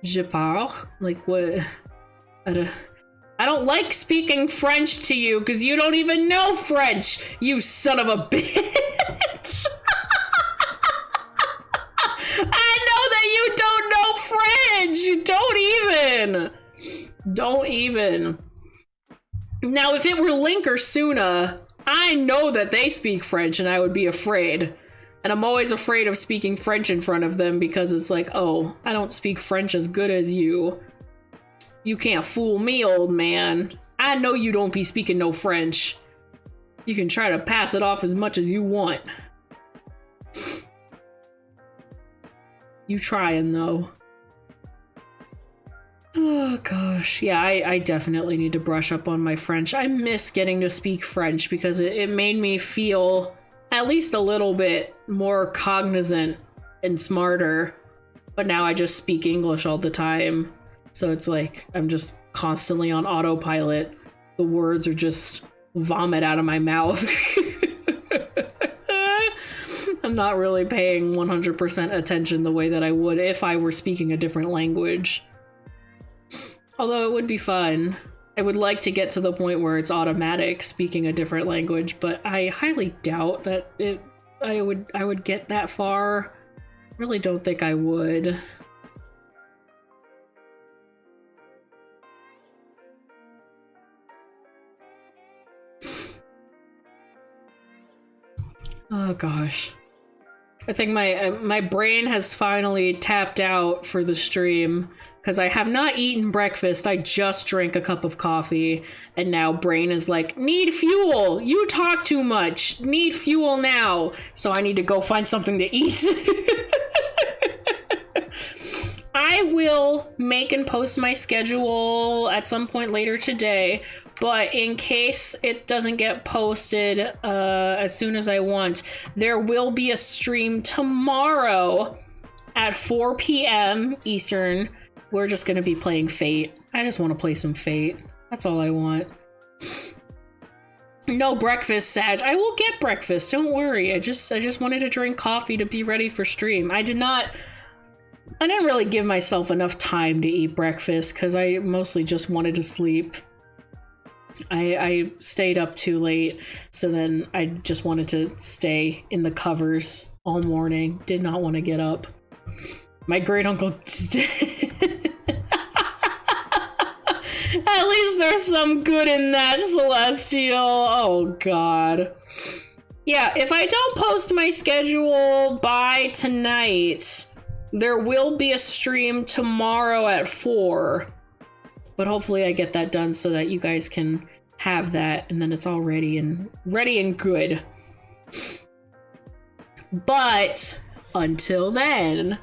Je parle? Like what? I don't like speaking French to you because you don't even know French, you son of a bitch. I know that you don't know French. Don't even. Now, if it were Link or Suna, I know that they speak French and I would be afraid. And I'm always afraid of speaking French in front of them because it's like, oh, I don't speak French as good as you. You can't fool me, old man. I know you don't be speaking no French. You can try to pass it off as much as you want. You trying, though. Oh, gosh. Yeah, I definitely need to brush up on my French. I miss getting to speak French because it made me feel at least a little bit more cognizant and smarter. But now I just speak English all the time. So it's like I'm just constantly on autopilot. The words are just vomit out of my mouth. I'm not really paying 100% attention the way that I would if I were speaking a different language. Although it would be fun. I would like to get to the point where it's automatic speaking a different language, but I highly doubt that I would get that far. Really don't think I would. Oh gosh. I think my brain has finally tapped out for the stream because I have not eaten breakfast. I just drank a cup of coffee and now brain is like, need fuel. You talk too much. Need fuel now. So I need to go find something to eat. I will make and post my schedule at some point later today, but in case it doesn't get posted as soon as I want, there will be a stream tomorrow at 4 p.m. Eastern. We're just going to be playing Fate. I just want to play some Fate. That's all I want. No breakfast, Sag. I will get breakfast. Don't worry. I just wanted to drink coffee to be ready for stream. I didn't really give myself enough time to eat breakfast because I mostly just wanted to sleep. I stayed up too late, so then I just wanted to stay in the covers all morning. Did not want to get up. My great uncle. At least there's some good in that, Celestial. Oh god. Yeah, if I don't post my schedule by tonight, there will be a stream tomorrow at 4. But hopefully I get that done so that you guys can have that, and then it's all ready and good. But until then,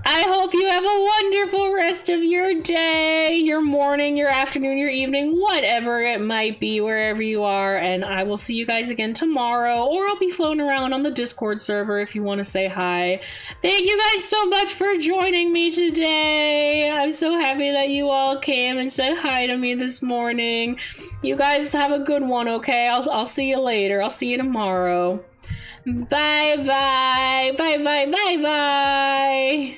I hope you have a wonderful rest of your day, your morning, your afternoon, your evening, whatever it might be, wherever you are, and I will see you guys again tomorrow, or I'll be floating around on the Discord server if you want to say hi. Thank you guys so much for joining me today. I'm so happy that you all came and said hi to me this morning. You guys have a good one, okay? I'll see you later. I'll see you tomorrow. Bye bye. Bye bye bye bye.